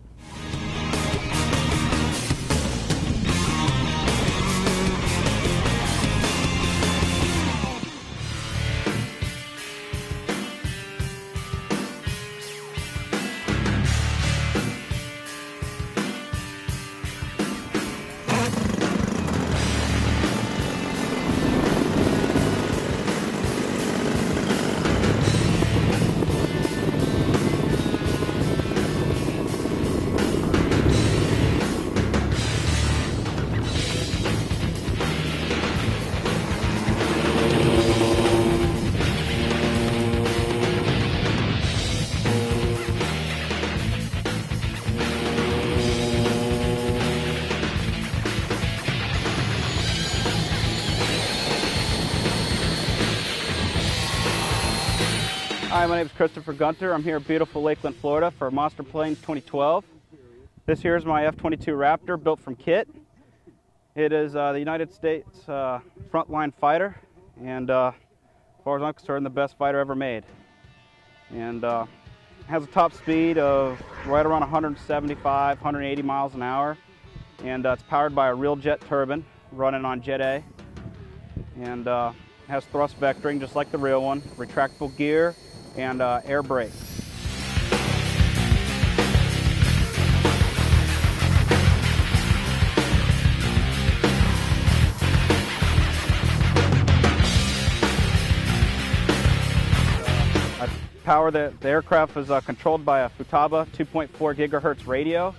Speaker 7: Hi, my name is Christopher Gunter. I'm here at beautiful Lakeland, Florida for Monster Planes 2012. This here is my F-22 Raptor built from kit. It is the United States frontline fighter, and as far as I'm concerned, the best fighter ever made. And has a top speed of right around 175, 180 miles an hour, and it's powered by a real jet turbine running on Jet A, and has thrust vectoring just like the real one, retractable gear, and air brake. The aircraft is controlled by a Futaba 2.4 gigahertz radio.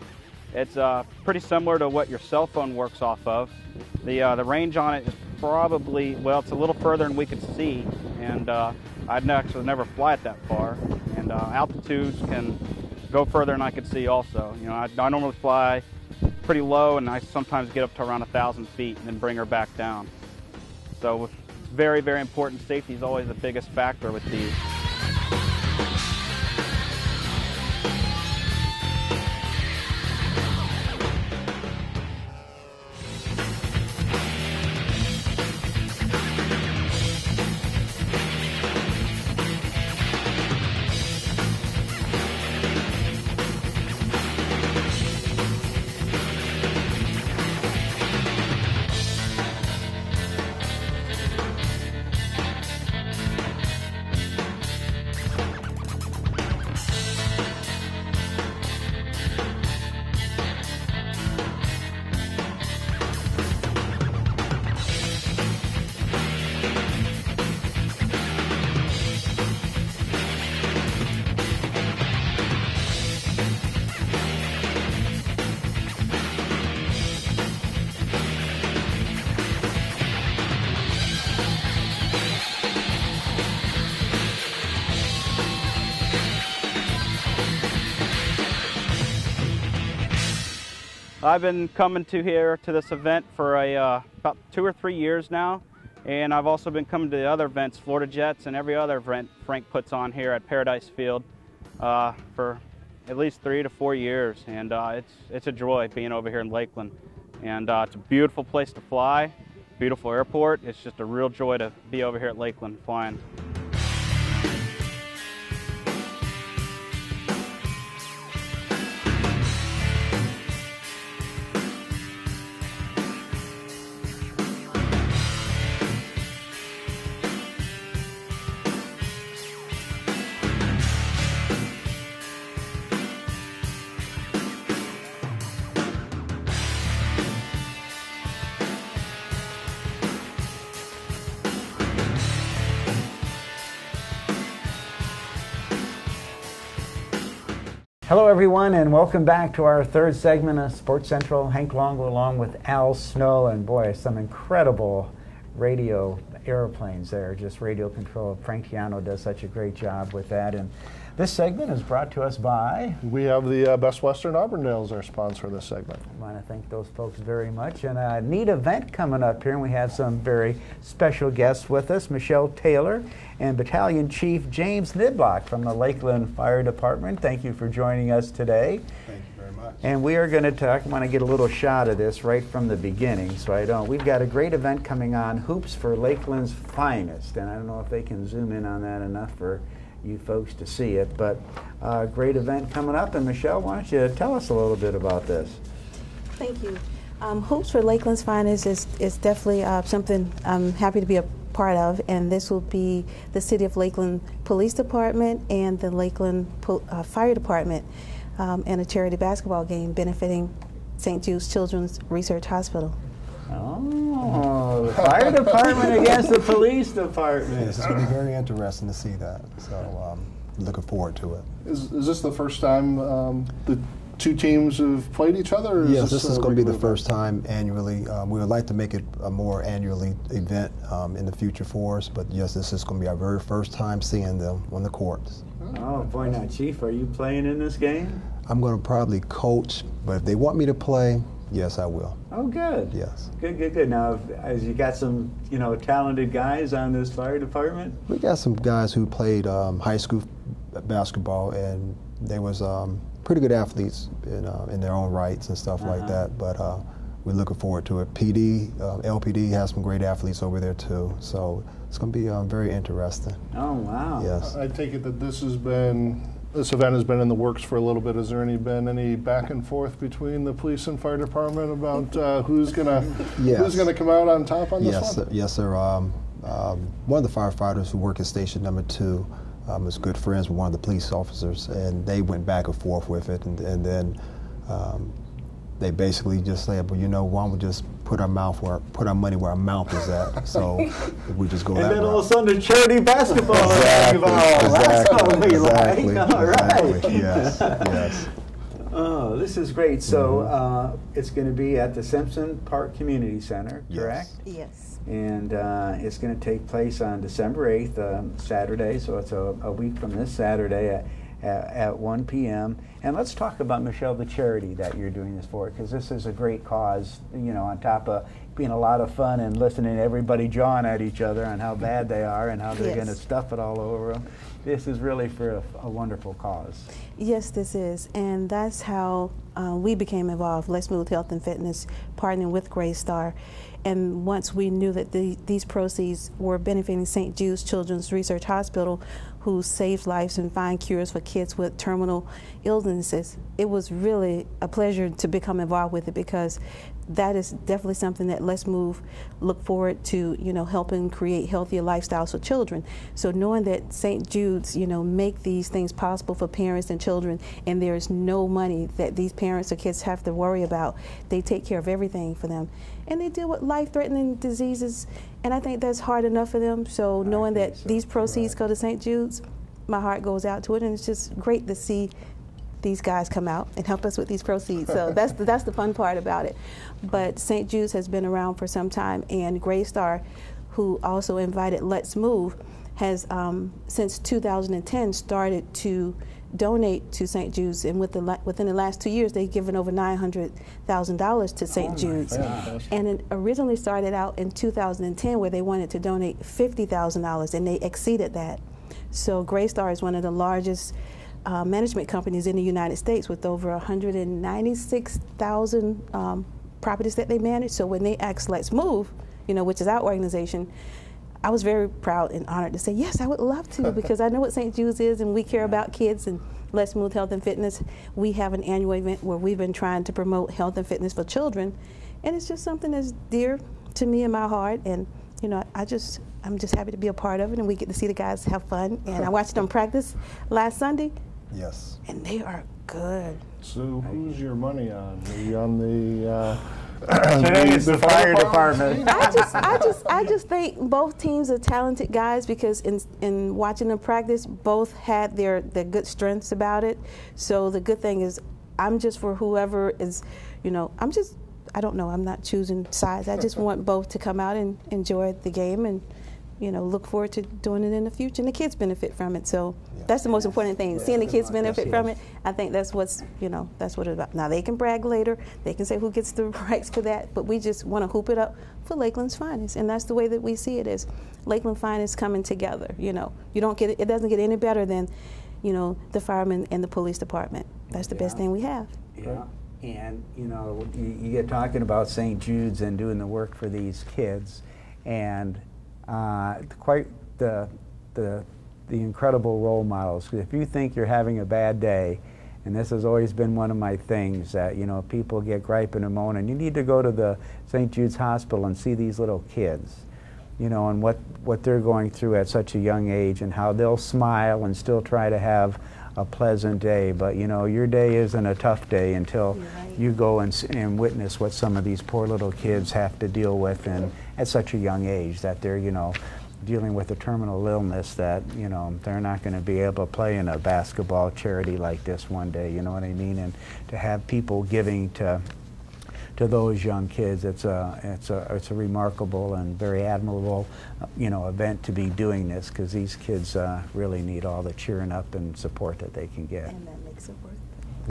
Speaker 7: It's pretty similar to what your cell phone works off of. The range on it is probably, well, it's a little further than we could see, and I'd actually never fly it that far. And altitudes can go further than I could see also. You know, I normally fly pretty low, and I sometimes get up to around 1,000 feet and then bring her back down. So it's very, very important. Safety is always the biggest factor with these. I've been coming to this event for about 2 or 3 years now, and I've also been coming to the other events, Florida Jets and every other event Frank puts on here at Paradise Field for at least 3 to 4 years, and it's a joy being over here in Lakeland. And it's a beautiful place to fly, beautiful airport. It's just a real joy to be over here at Lakeland flying.
Speaker 1: Hello everyone, and welcome back to our third segment of Sports Central. Hank Longo along with Al Snow, and boy, some incredible radio airplanes there, just radio control. Frank Tiano does such a great job with that. And this segment is brought to us by...
Speaker 2: We have the Best Western Auburndale as our sponsor of this segment.
Speaker 1: I want to thank those folks very much. And a neat event coming up here, and we have some very special guests with us, Michele Taylor and Battalion Chief James Niblack from the Lakeland Fire Department. Thank you for joining us today.
Speaker 10: Thank you very much.
Speaker 1: And we are going to talk, I want to get a little shot of this right from the beginning, so I don't. We've got a great event coming on, Hoops for Lakeland's Finest, and I don't know if they can zoom in on that enough for you folks to see it, but a great event coming up. And Michele, why don't you tell us a little bit about this?
Speaker 11: Thank you. Hoops for Lakeland's Finest is definitely something I'm happy to be a part of, and this will be the City of Lakeland Police Department and the Lakeland Fire Department and a charity basketball game benefiting St. Jude's Children's Research Hospital.
Speaker 1: Oh, the fire department against the police department.
Speaker 10: Yes, it's going to be very interesting to see that. So looking forward to it.
Speaker 2: Is this the first time the two teams have played each other? Or
Speaker 10: yes, this is going to be the first time annually. We would like to make it a more annually event in the future for us, but yes, this is going to be our very first time seeing them on the courts.
Speaker 1: Oh, boy, now, Chief, are you playing in this game?
Speaker 10: I'm going to probably coach, but if they want me to play, yes, I will.
Speaker 1: Oh, good.
Speaker 10: Yes.
Speaker 1: Good, good, good. Now, as you got some, talented guys on this fire department?
Speaker 10: We got some guys who played high school basketball, and they was pretty good athletes in their own rights and stuff like that. But we're looking forward to it. LPD has some great athletes over there too, so it's going to be very interesting.
Speaker 1: Oh, wow.
Speaker 10: Yes.
Speaker 2: I take it that this event has been in the works for a little bit. Has there been any back and forth between the police and fire department about who's gonna come out on top on this one?
Speaker 10: Yes, sir. One of the firefighters who work at Station Number 2 was good friends with one of the police officers, and they went back and forth with it, and then they basically just said, well, why don't we just put our money where our mouth is at? So we just go that route.
Speaker 1: And then all of a sudden the charity basketball is involved. That's what we like. All right.
Speaker 10: Yes, yes.
Speaker 1: Oh, this is great. So it's going to be at the Simpson Park Community Center, correct?
Speaker 11: Yes.
Speaker 1: And it's going to take place on December 8th, Saturday, so it's a week from this Saturday at 1 p.m. And let's talk about, Michele, the charity that you're doing this for, because this is a great cause, on top of being a lot of fun and listening to everybody jawing at each other on how bad they are and how they're going to stuff it all over them. This is really for a wonderful cause.
Speaker 11: Yes, this is, and that's how we became involved. Let's Move Health and Fitness, partnering with Grille Star. And once we knew that these proceeds were benefiting St. Jude's Children's Research Hospital, who saves lives and find cures for kids with terminal illnesses, it was really a pleasure to become involved with it, because that is definitely something that Let's Move look forward to, helping create healthier lifestyles for children. So knowing that St. Jude's, make these things possible for parents and children, and there is no money that these parents or kids have to worry about. They take care of everything for them. And they deal with life-threatening diseases, and I think that's hard enough for them. So knowing that these proceeds go to St. Jude's, my heart goes out to it, and it's just great to see these guys come out and help us with these proceeds. So that's the fun part about it. But St. Jude's has been around for some time, and Grille Star, who also invited Let's Move, has since 2010 started to donate to St. Jude's, and within the last 2 years, they've given over $900,000 to St. Jude's. And it originally started out in 2010 where they wanted to donate $50,000, and they exceeded that. So Greystar is one of the largest management companies in the United States with over 196,000 properties that they manage. So when they asked Let's Move, which is our organization, I was very proud and honored to say, yes, I would love to, because I know what St. Jude's is, and we care about kids, and Let's Move Health and Fitness. We have an annual event where we've been trying to promote health and fitness for children, and it's just something that's dear to me in my heart, and I'm just happy to be a part of it, and we get to see the guys have fun. And I watched them practice last Sunday.
Speaker 10: Yes.
Speaker 11: And they are good.
Speaker 2: So who's your money on? Are you on the
Speaker 1: Today is the fire department.
Speaker 11: I just think both teams are talented guys, because in watching them practice, both had their good strengths about it. So the good thing is, I'm just for whoever is, I don't know, I'm not choosing sides. I just want both to come out and enjoy the game, and look forward to doing it in the future, and the kids benefit from it. So that's the most important thing, seeing the kids benefit from it. I think that's what's, that's what it's about. Now they can brag later, they can say who gets the rights for that, but we just want to hoop it up for Lakeland's finest, and that's the way that we see it, is Lakeland finest coming together. You don't get it doesn't get any better than, the firemen and the police department. That's the best thing we have.
Speaker 1: Yeah. And you get talking about St. Jude's and doing the work for these kids, and quite the incredible role models. If you think you're having a bad day, and this has always been one of my things, that people get griping and moaning, you need to go to the St. Jude's Hospital and see these little kids, and what they're going through at such a young age, and how they'll smile and still try to have a pleasant day. But your day isn't a tough day until you go and witness what some of these poor little kids have to deal with, and at such a young age, that they're dealing with a terminal illness, that they're not going to be able to play in a basketball charity like this one day. You know what I mean? And to have people giving to those young kids, it's a remarkable and very admirable event to be doing this, because these kids really need all the cheering up and support that they can get.
Speaker 11: And that makes it worth it.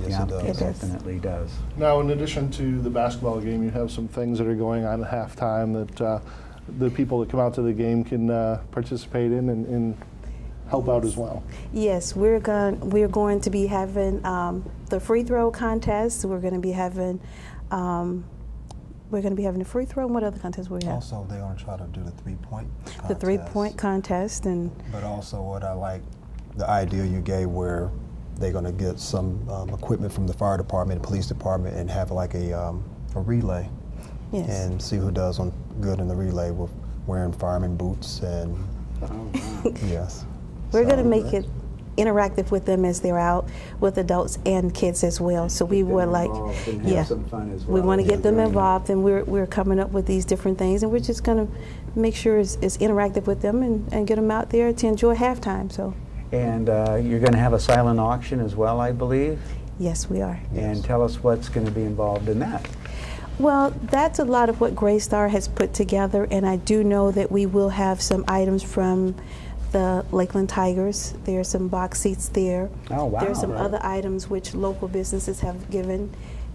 Speaker 10: Yes, it does.
Speaker 1: It definitely does.
Speaker 2: Now, in addition to the basketball game, you have some things that are going on at halftime that the people that come out to the game can participate in and help out as well.
Speaker 11: Yes, we're going to be having the free throw contest. We're going to be having the free throw. And what other contests we have?
Speaker 10: Also, they're going to try to do the three-point contest.
Speaker 11: The three-point contest,
Speaker 10: But also, what I like, the idea you gave, where they're going to get some equipment from the fire department, police department, and have like a relay.
Speaker 11: Yes.
Speaker 10: And see who does good in the relay with wearing fireman boots and yes.
Speaker 11: We're going to make it interactive with them as they're out with adults and kids as well. So we would like,
Speaker 1: some fun as well.
Speaker 11: We want to get them involved, and we're coming up with these different things, and we're just going to make sure it's interactive with them and get them out there to enjoy halftime. So.
Speaker 1: And you're going to have a silent auction as well, I believe?
Speaker 11: Yes, we are.
Speaker 1: And tell us what's going to be involved in that.
Speaker 11: Well, that's a lot of what Greystar has put together, and I do know that we will have some items from the Lakeland Tigers. There are some box seats there.
Speaker 1: Oh, wow.
Speaker 11: There are some other items which local businesses have given,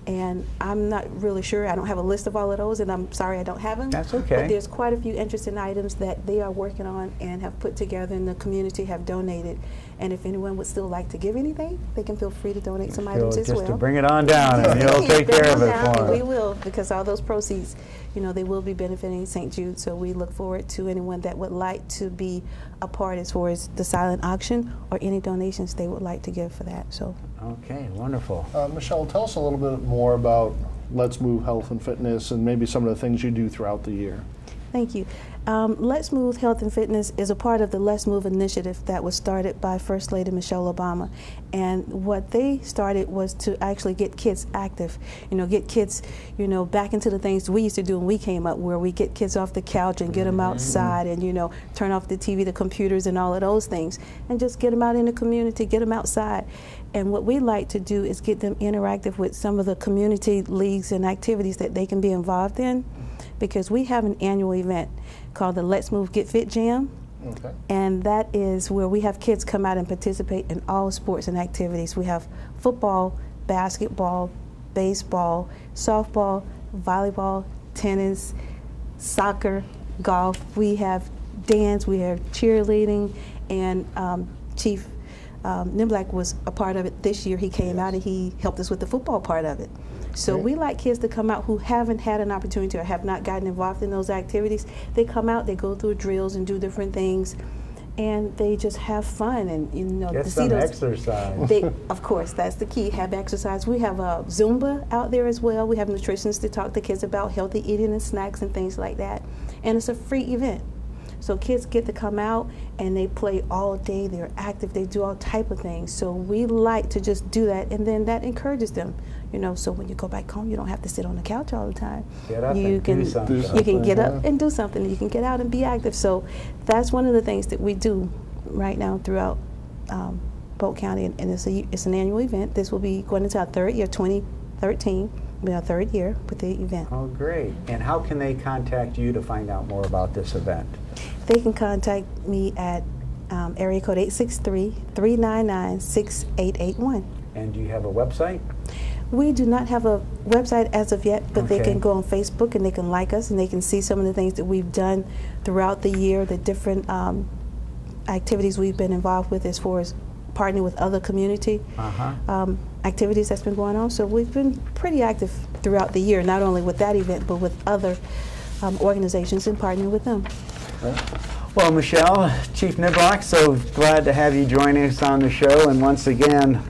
Speaker 11: and I'm not really sure. I don't have a list of all of those, and I'm sorry I don't have them.
Speaker 1: That's okay.
Speaker 11: But there's quite a few interesting items that they are working on and have put together, and the community have donated. And if anyone would still like to give anything, they can feel free to donate some items as well.
Speaker 1: Just to bring it on down, and you'll take care of it for them.
Speaker 11: We will, because all those proceeds, they will be benefiting St. Jude. So we look forward to anyone that would like to be a part as far as the silent auction or any donations they would like to give for that. So.
Speaker 1: Okay, wonderful.
Speaker 2: Michele, tell us a little bit more about Let's Move Health and Fitness and maybe some of the things you do throughout the year.
Speaker 11: Thank you. Let's Move Health and Fitness is a part of the Let's Move initiative that was started by First Lady Michelle Obama. And what they started was to actually get kids active, get kids, back into the things we used to do when we came up, where we get kids off the couch and get them outside and, turn off the TV, the computers and all of those things, and just get them out in the community, get them outside. And what we like to do is get them interactive with some of the community leagues and activities that they can be involved in, because we have an annual event called the Let's Move Get Fit Jam.
Speaker 2: Okay.
Speaker 11: And that is where we have kids come out and participate in all sports and activities. We have football, basketball, baseball, softball, volleyball, tennis, soccer, golf. We have dance, we have cheerleading, and Chief Niblack was a part of it this year. He came out and he helped us with the football part of it. So we like kids to come out who haven't had an opportunity or have not gotten involved in those activities. They come out, they go through drills and do different things, and they just have fun. And you know,
Speaker 1: get some exercise.
Speaker 11: Of course, that's the key. Have exercise. We have Zumba out there as well. We have nutritionists to talk to kids about healthy eating and snacks and things like that. And it's a free event. So kids get to come out and they play all day. They're active. They do all type of things. So we like to just do that, and then that encourages them. You know, so when you go back home, you don't have to sit on the couch all the time.
Speaker 1: Get up
Speaker 11: you
Speaker 1: and
Speaker 11: can
Speaker 1: do something.
Speaker 11: You can get up and do something. You can get out and be active. So that's one of the things that we do right now throughout Polk County, and it's an annual event. This will be going into our third year, 2013. Will be our third year with the event.
Speaker 1: Oh, great. And how can they contact you to find out more about this event?
Speaker 11: They can contact me at area code 863-399-6881.
Speaker 1: And do you have a website?
Speaker 11: We do not have a website as of yet, but they can go on Facebook and they can like us and they can see some of the things that we've done throughout the year, the different activities we've been involved with as far as partnering with other community activities that's been going on. So we've been pretty active throughout the year, not only with that event, but with other organizations and partnering with them.
Speaker 1: Well, Michele, Chief Niblack, so glad to have you joining us on the show. And once again,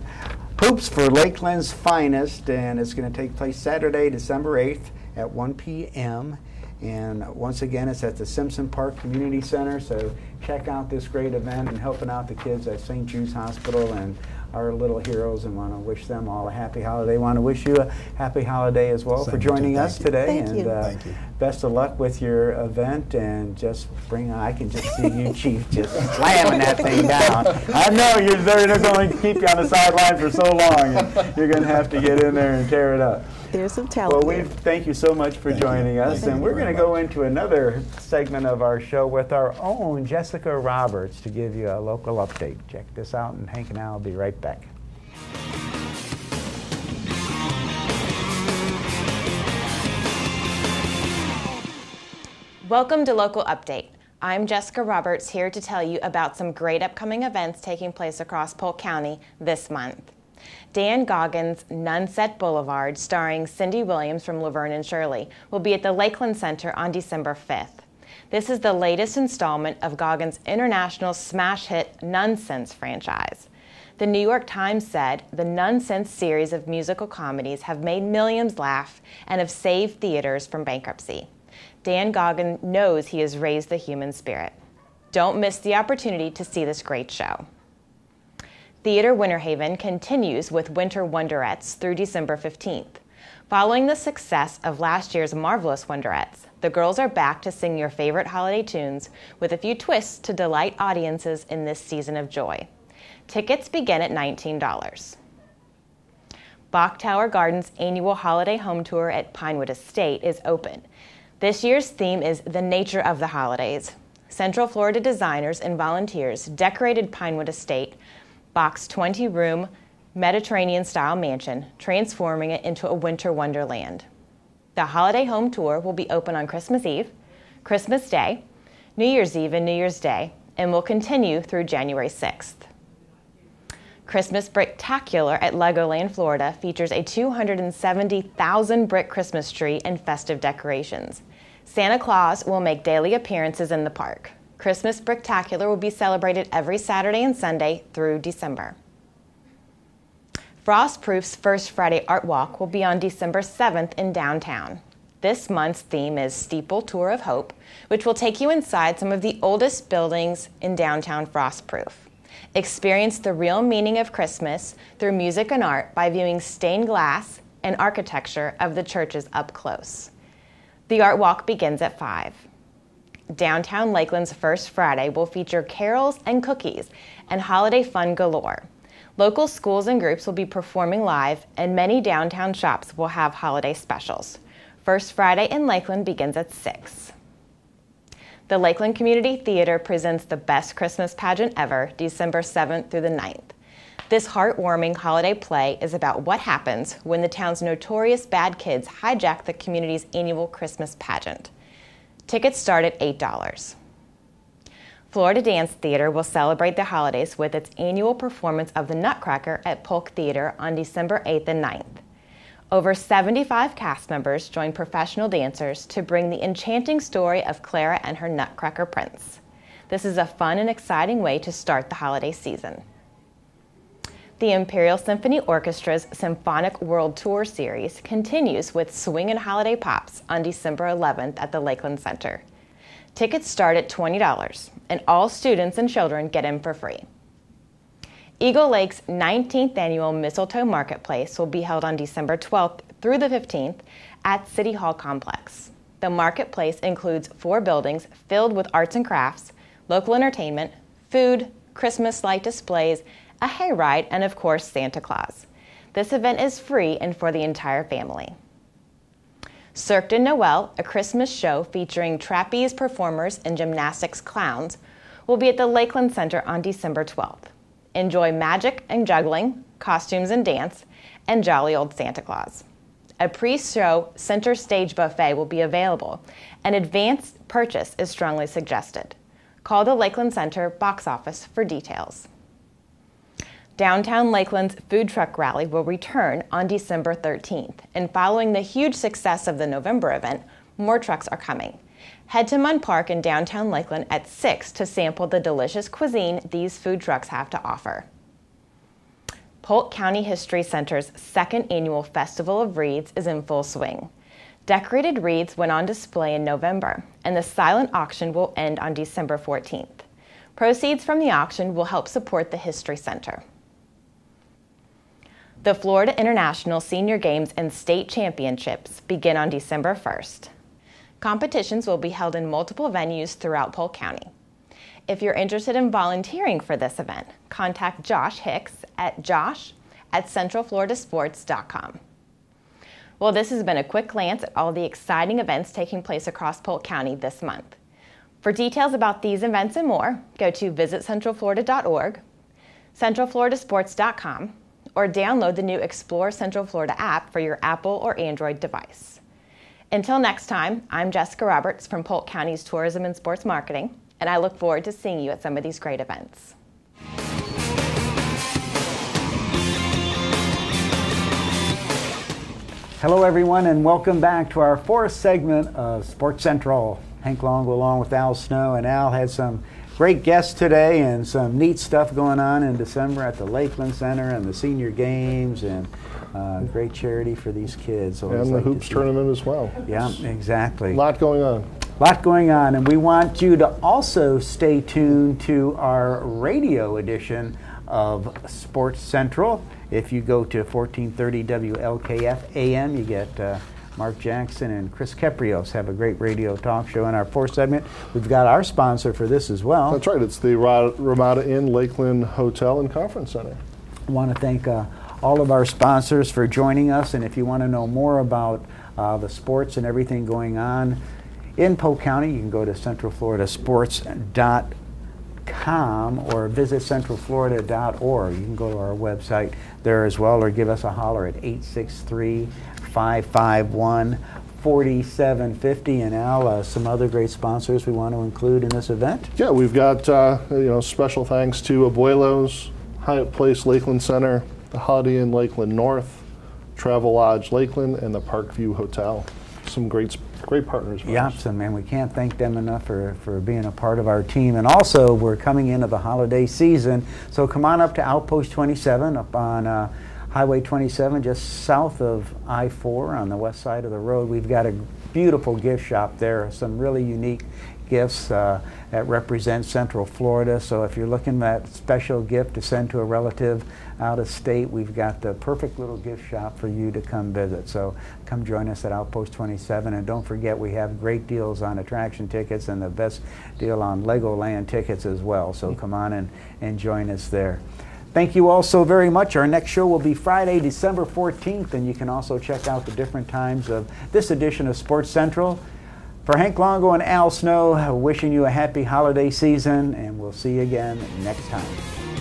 Speaker 1: Hoops for Lakeland's Finest, and it's going to take place Saturday, December 8th at 1 p.m. And once again, it's at the Simpson Park Community Center, so check out this great event and helping out the kids at St. Jude's Hospital and our little heroes, and want to wish them all a happy holiday. Want to wish you a happy holiday as well for joining us today.
Speaker 11: Thank you.
Speaker 10: Thank you.
Speaker 1: Best of luck with your event, and just I can just see you, Chief, just slamming that thing down. I know they're going to keep you on the sideline for so long, and you're going to have to get in there and tear it up.
Speaker 11: There's some talent.
Speaker 1: Well, thank you so much for joining us, and we're going to go into another segment of our show with our own Jessica Roberts to give you a local update. Check this out, and Hank and I will be right back.
Speaker 12: Welcome to Local Update. I'm Jessica Roberts, here to tell you about some great upcoming events taking place across Polk County this month. Dan Goggins' Nunset Boulevard, starring Cindy Williams from Laverne and Shirley, will be at the Lakeland Center on December 5th. This is the latest installment of Goggins' international smash hit Nonsense franchise. The New York Times said the Nonsense series of musical comedies have made millions laugh and have saved theaters from bankruptcy. Dan Goggins knows he has raised the human spirit. Don't miss the opportunity to see this great show. Theater Winter Haven continues with Winter Wonderettes through December 15th. Following the success of last year's Marvelous Wonderettes, the girls are back to sing your favorite holiday tunes with a few twists to delight audiences in this season of joy. Tickets begin at $19. Bach Tower Gardens' annual holiday home tour at Pinewood Estate is open. This year's theme is the nature of the holidays. Central Florida designers and volunteers decorated Pinewood Estate, Bach's 20-room Mediterranean-style mansion, transforming it into a winter wonderland. The holiday home tour will be open on Christmas Eve, Christmas Day, New Year's Eve, and New Year's Day, and will continue through January 6th. Christmas Bricktacular at Legoland, Florida features a 270,000 brick Christmas tree and festive decorations. Santa Claus will make daily appearances in the park. Christmas Bricktacular will be celebrated every Saturday and Sunday through December. Frostproof's First Friday Art Walk will be on December 7th in downtown. This month's theme is Steeple Tour of Hope, which will take you inside some of the oldest buildings in downtown Frostproof. Experience the real meaning of Christmas through music and art by viewing stained glass and architecture of the churches up close. The Art Walk begins at 5. Downtown Lakeland's First Friday will feature carols and cookies and holiday fun galore. Local schools and groups will be performing live, and many downtown shops will have holiday specials. First Friday in Lakeland begins at 6. The Lakeland Community Theater presents the best Christmas pageant ever, December 7th through the 9th. This heartwarming holiday play is about what happens when the town's notorious bad kids hijack the community's annual Christmas pageant. Tickets start at $8. Florida Dance Theater will celebrate the holidays with its annual performance of the Nutcracker at Polk Theater on December 8th and 9th. Over 75 cast members join professional dancers to bring the enchanting story of Clara and her Nutcracker prince. This is a fun and exciting way to start the holiday season. The Imperial Symphony Orchestra's Symphonic World Tour series continues with Swingin' Holiday Pops on December 11th at the Lakeland Center. Tickets start at $20, and all students and children get in for free. Eagle Lake's 19th annual Mistletoe Marketplace will be held on December 12th through the 15th at City Hall Complex. The marketplace includes 4 buildings filled with arts and crafts, local entertainment, food, Christmas light displays, a hayride, and of course Santa Claus. This event is free and for the entire family. Cirque de Noel, a Christmas show featuring trapeze performers and gymnastics clowns, will be at the Lakeland Center on December 12th. Enjoy magic and juggling, costumes and dance, and jolly old Santa Claus. A pre-show center stage buffet will be available. An advanced purchase is strongly suggested. Call the Lakeland Center box office for details. Downtown Lakeland's food truck rally will return on December 13th, and following the huge success of the November event, more trucks are coming. Head to Munn Park in downtown Lakeland at 6 to sample the delicious cuisine these food trucks have to offer. Polk County History Center's 2nd annual Festival of Wreaths is in full swing. Decorated wreaths went on display in November, and the silent auction will end on December 14th. Proceeds from the auction will help support the History Center. The Florida International Senior Games and State Championships begin on December 1st. Competitions will be held in multiple venues throughout Polk County. If you're interested in volunteering for this event, contact Josh Hicks at josh@centralfloridasports.com. Well, this has been a quick glance at all the exciting events taking place across Polk County this month. For details about these events and more, go to visitcentralflorida.org, centralfloridasports.com, or download the new Explore Central Florida app for your Apple or Android device. Until next time, I'm Jessica Roberts from Polk County's Tourism and Sports Marketing, and I look forward to seeing you at some of these great events.
Speaker 1: Hello everyone, and welcome back to our 4th segment of Sports Central. Hank Longo along with Al Snow, and Al had some great guests today and some neat stuff going on in December at the Lakeland Center and the Senior Games, and great charity for these kids.
Speaker 2: And the hoops tournament as well.
Speaker 1: Yeah, exactly.
Speaker 2: A lot going on.
Speaker 1: A lot going on, and we want you to also stay tuned to our radio edition of Sports Central. If you go to 1430 WLKF AM, you get Mark Jackson and Chris Keprios have a great radio talk show. In our 4th segment, we've got our sponsor for this as well.
Speaker 2: That's right. It's the Ramada Inn Lakeland Hotel and Conference Center.
Speaker 1: I want to thank all of our sponsors for joining us, and if you want to know more about the sports and everything going on in Polk County, you can go to centralfloridasports.com or visit centralflorida.org. You can go to our website there as well, or give us a holler at 863-551-4750. And Al, some other great sponsors we want to include in this event?
Speaker 2: Yeah, we've got special thanks to Abuelo's, Hyatt Place Lakeland Center, the Holiday Inn Lakeland North, Travelodge Lakeland, and the Parkview Hotel. Some great partners for us.
Speaker 1: And we can't thank them enough for being a part of our team. And also, we're coming into the holiday season, so come on up to Outpost 27 up on Highway 27, just south of I-4 on the west side of the road. We've got a beautiful gift shop there, some really unique gifts that represent Central Florida. So if you're looking at a special gift to send to a relative out of state, we've got the perfect little gift shop for you to come visit. So come join us at Outpost 27, and don't forget we have great deals on attraction tickets and the best deal on Legoland tickets as well. So come on and join us there. Thank you all so very much. Our next show will be Friday, December 14th, and you can also check out the different times of this edition of Sports Central For Hank Longo and Al Snow, wishing you a happy holiday season, and we'll see you again next time.